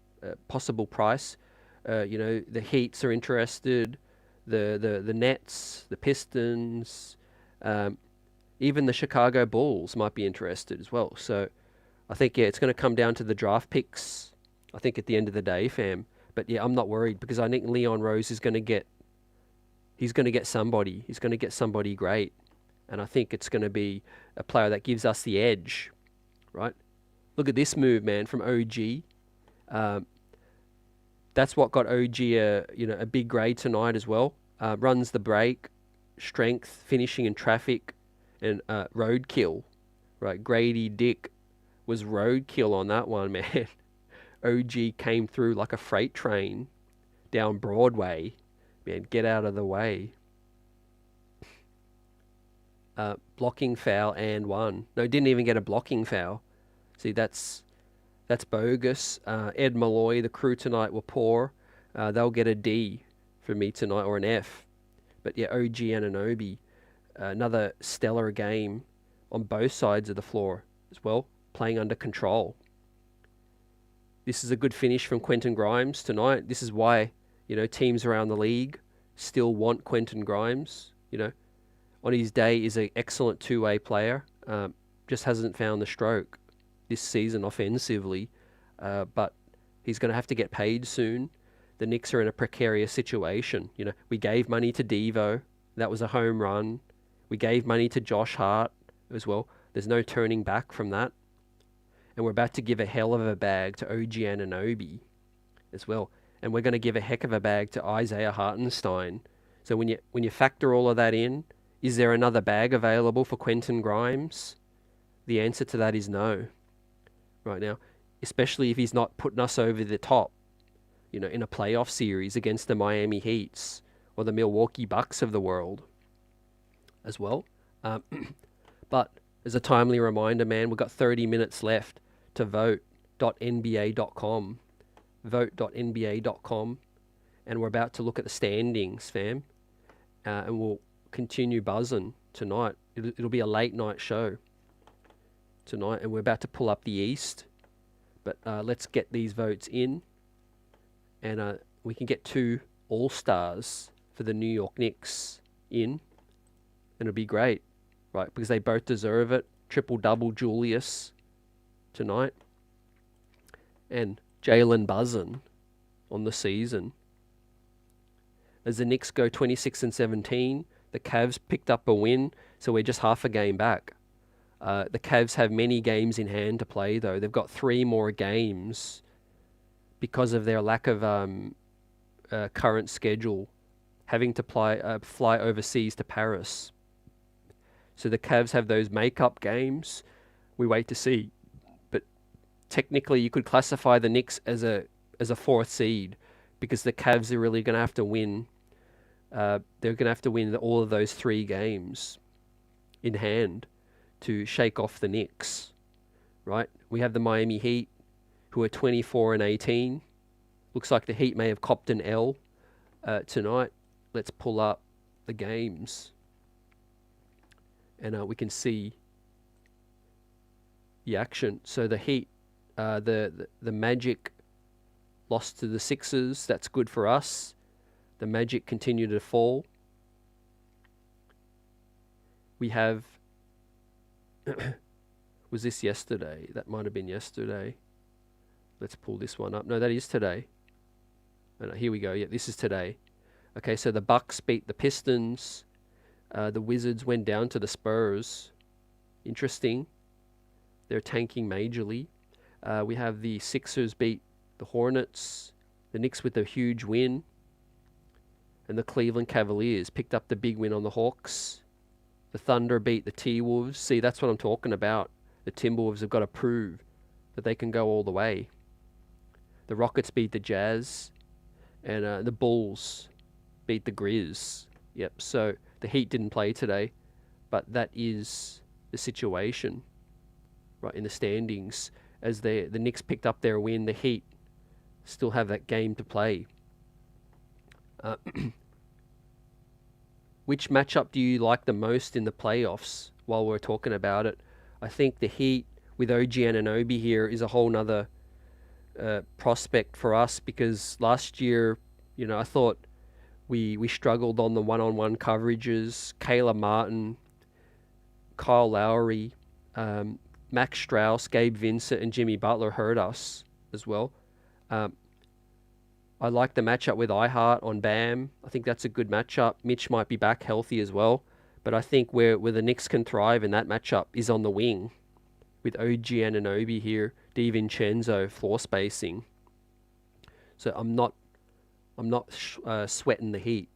A: possible price. The Heats are interested. The Nets, the Pistons, even the Chicago Bulls might be interested as well. So I think, it's going to come down to the draft picks, I think, at the end of the day, fam. But I'm not worried, because I think Leon Rose is going to get somebody. He's going to get somebody great. And I think it's going to be a player that gives us the edge, right? Look at this move, man, from OG. That's what got OG a big grade tonight as well. Runs the break, strength, finishing in traffic, and roadkill, right? Grady Dick was roadkill on that one, man. OG came through like a freight train down Broadway. Man, get out of the way. Blocking foul and one. No, didn't even get a blocking foul. See, that's bogus. Ed Malloy, the crew tonight were poor. They'll get a D for me tonight, or an F. But yeah, OG Anunoby, another stellar game on both sides of the floor as well, playing under control. This is a good finish from Quentin Grimes tonight. This is why, teams around the league still want Quentin Grimes. On his day is an excellent two-way player. Just hasn't found the stroke this season offensively. But he's going to have to get paid soon. The Knicks are in a precarious situation. We gave money to Devo. That was a home run. We gave money to Josh Hart as well. There's no turning back from that. And we're about to give a hell of a bag to OG Anunoby as well. And we're going to give a heck of a bag to Isaiah Hartenstein. So when you factor all of that in, is there another bag available for Quentin Grimes? The answer to that is no right now, especially if he's not putting us over the top, in a playoff series against the Miami Heats or the Milwaukee Bucks of the world as well. But as a timely reminder, man, we've got 30 minutes left to vote.nba.com. Vote.nba.com. And we're about to look at the standings, fam. And we'll continue buzzing tonight. It'll be a late night show tonight, and we're about to pull up the East. But let's get these votes in. And we can get 2 All-Stars for the New York Knicks in. And it'll be great, right? Because they both deserve it. Triple-double Julius tonight. And Jalen Brunson on the season. As the Knicks go 26-17, the Cavs picked up a win, so we're just half a game back. The Cavs have many games in hand to play, though. They've got 3 more games because of their lack of current schedule, having to fly overseas to Paris. So the Cavs have those make-up games. We wait to see. But technically, you could classify the Knicks as a 4th seed, because the Cavs are really going to have to win. They're going to have to win all of those 3 games in hand to shake off the Knicks, right? We have the Miami Heat, who are 24-18. Looks like the Heat may have copped an L tonight. Let's pull up the games, and we can see the action. So the Heat, the Magic lost to the Sixers. That's good for us. The Magic continue to fall. We have... was this yesterday? That might have been yesterday. Let's pull this one up. No, that is today. Oh, no, here we go. Yeah, this is today. Okay, so the Bucks beat the Pistons. The Wizards went down to the Spurs. Interesting. They're tanking majorly. We have the Sixers beat the Hornets. The Knicks with a huge win. And the Cleveland Cavaliers picked up the big win on the Hawks. The Thunder beat the T-Wolves. See, that's what I'm talking about. The Timberwolves have got to prove that they can go all the way. The Rockets beat the Jazz. And the Bulls beat the Grizz. Yep, so the Heat didn't play today. But that is the situation, right, in the standings. As the Knicks picked up their win, the Heat still have that game to play. Which matchup do you like the most in the playoffs while we're talking about it? I think the Heat with OG Anunoby here is a whole nother prospect for us, because last year, I thought we struggled on the one-on-one coverages. Kayla Martin, Kyle Lowry, Max Strauss, Gabe Vincent, and Jimmy Butler hurt us as well. I like the matchup with Hart on Bam. I think that's a good matchup. Mitch might be back healthy as well. But I think where the Knicks can thrive in that matchup is on the wing, with OG Anunoby here, DiVincenzo, floor spacing. So I'm not sweating the Heat.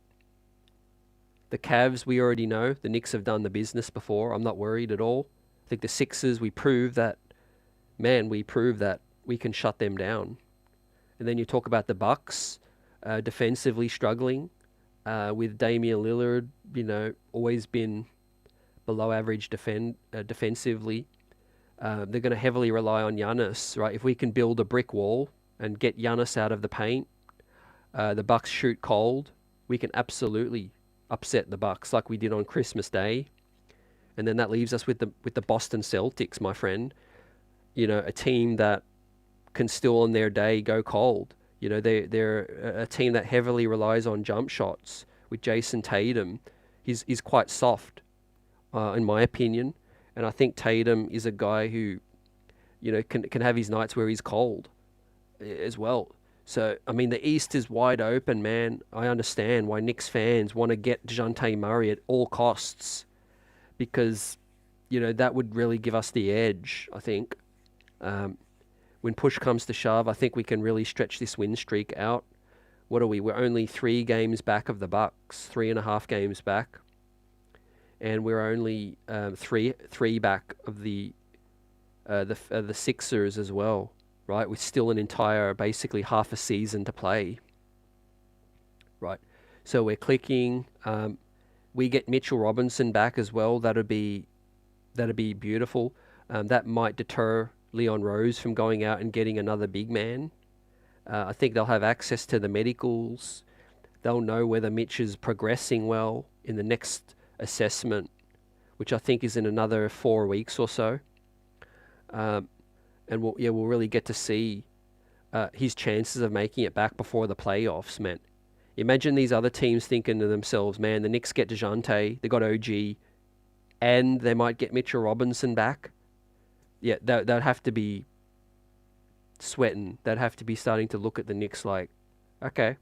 A: The Cavs, we already know. The Knicks have done the business before. I'm not worried at all. I think the Sixers, we proved that man, we prove that we can shut them down. And then you talk about the Bucks defensively struggling with Damian Lillard, always been below average defensively. They're going to heavily rely on Giannis, right? If we can build a brick wall and get Giannis out of the paint, the Bucks shoot cold, we can absolutely upset the Bucks like we did on Christmas Day. And then that leaves us with the Boston Celtics, my friend. A team that can still on their day go cold. They're a team that heavily relies on jump shots. With Jason Tatum, he's quite soft, in my opinion. And I think Tatum is a guy who, can have his nights where he's cold as well. So, I mean, the East is wide open, man. I understand why Knicks fans want to get DeJounte Murray at all costs because, that would really give us the edge, I think. When push comes to shove, I think we can really stretch this win streak out. What are we? We're only 3 games back of the Bucks, 3.5 games back. And we're only three back of the Sixers as well, right? With still an entire, basically half a season to play, right? So we're clicking. We get Mitchell Robinson back as well. That'd be beautiful. That might deter Leon Rose from going out and getting another big man. I think they'll have access to the medicals. They'll know whether Mitch is progressing well in the next assessment, which I think is in another 4 weeks or so. And we'll really get to see his chances of making it back before the playoffs, man. Imagine these other teams thinking to themselves, man, the Knicks get DeJounte, they got OG, and they might get Mitchell Robinson back. Yeah, they'd have to be sweating. They'd have to be starting to look at the Knicks like, okay,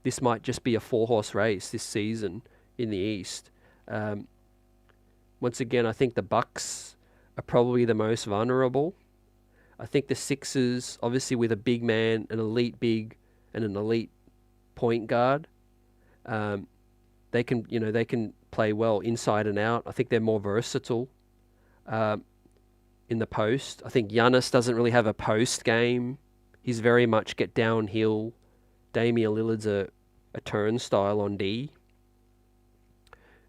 A: this might just be a 4-horse race this season in the East. Once again, I think the Bucks are probably the most vulnerable. I think the Sixers, obviously with a big man, an elite big, and an elite point guard, they can play well inside and out. I think they're more versatile in the post. I think Giannis doesn't really have a post game. He's very much get downhill. Damian Lillard's a turnstile on D.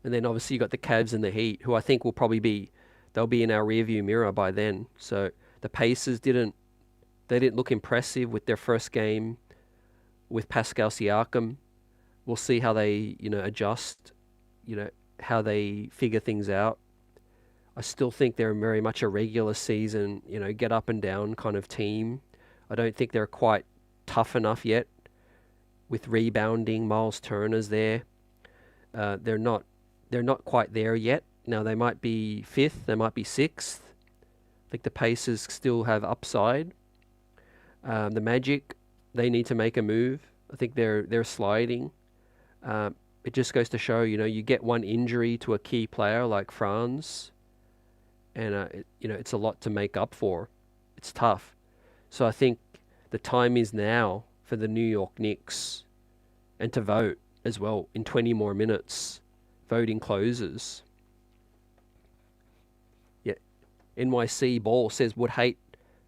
A: And then obviously you got the Cavs and the Heat, who I think will probably they'll be in our rearview mirror by then. So the Pacers didn't look impressive with their first game with Pascal Siakam. We'll see how they, adjust, how they figure things out. I still think they're very much a regular season, get up and down kind of team. I don't think they're quite tough enough yet with rebounding. Miles Turner's there. They're not quite there yet. Now they might be 5th, they might be 6th. I think the Pacers still have upside. The Magic, they need to make a move. I think they're sliding. It just goes to show, you get one injury to a key player like Franz, and it's a lot to make up for. It's tough. So I think the time is now for the New York Knicks and to vote as well in 20 more minutes. Voting closes. Yeah, NYC Ball says would hate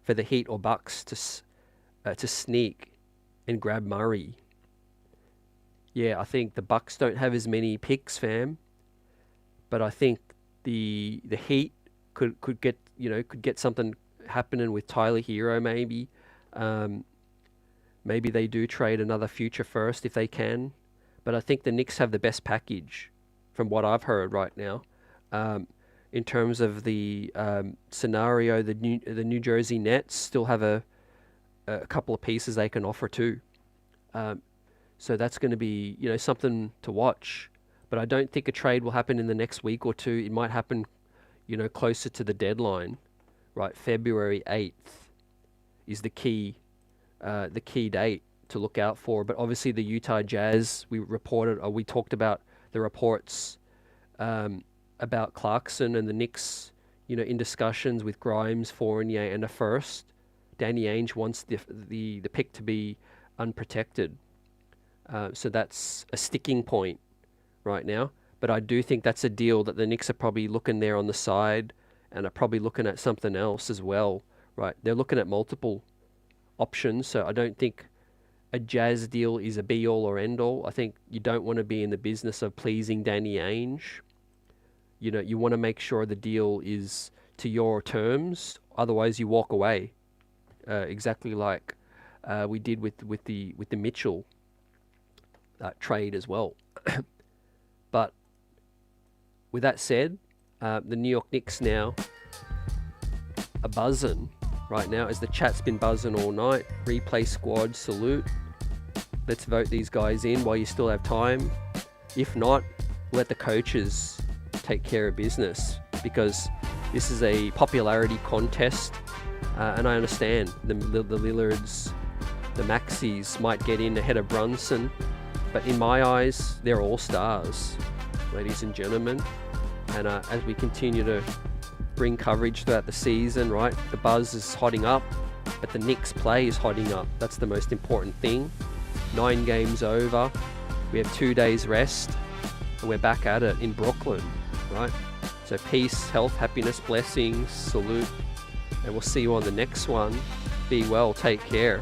A: for the Heat or Bucks to sneak and grab Murray. Yeah, I think the Bucks don't have as many picks, fam. But I think the Heat could get something happening with Tyler Hero maybe. Maybe they do trade another future first if they can. But I think the Knicks have the best package from what I've heard right now. In terms of the scenario, the New Jersey Nets still have a couple of pieces they can offer too. So that's going to be something to watch. But I don't think a trade will happen in the next week or two. It might happen closer to the deadline, right? February 8th is the key date to look out for. But obviously the Utah Jazz, we talked about the reports about Clarkson and the Knicks, in discussions with Grimes, Fournier, and a first. Danny Ainge wants the pick to be unprotected. So that's a sticking point right now. But I do think that's a deal that the Knicks are probably looking there on the side and are probably looking at something else as well right? They're looking at multiple options, so I don't think a Jazz deal is a be-all or end-all. I think you don't want to be in the business of pleasing Danny Ainge. You know, you want to make sure the deal is to your terms. Otherwise, you walk away. Exactly like we did with the Mitchell trade as well. But with that said, the New York Knicks now are buzzing right now, as the chat's been buzzing all night. Replay squad, salute. Let's vote these guys in while you still have time. If not, let the coaches take care of business, because this is a popularity contest, and I understand the Lillards, the Maxis might get in ahead of Brunson, but in my eyes, they're all stars, ladies and gentlemen. And as we continue to bring coverage throughout the season, right, the buzz is hotting up, but the Knicks play is hotting up. That's the most important thing. 9 games over, we have 2 days rest, and we're back at it in Brooklyn, right? So peace, health, happiness, blessings, salute, and we'll see you on the next one. Be well, take care.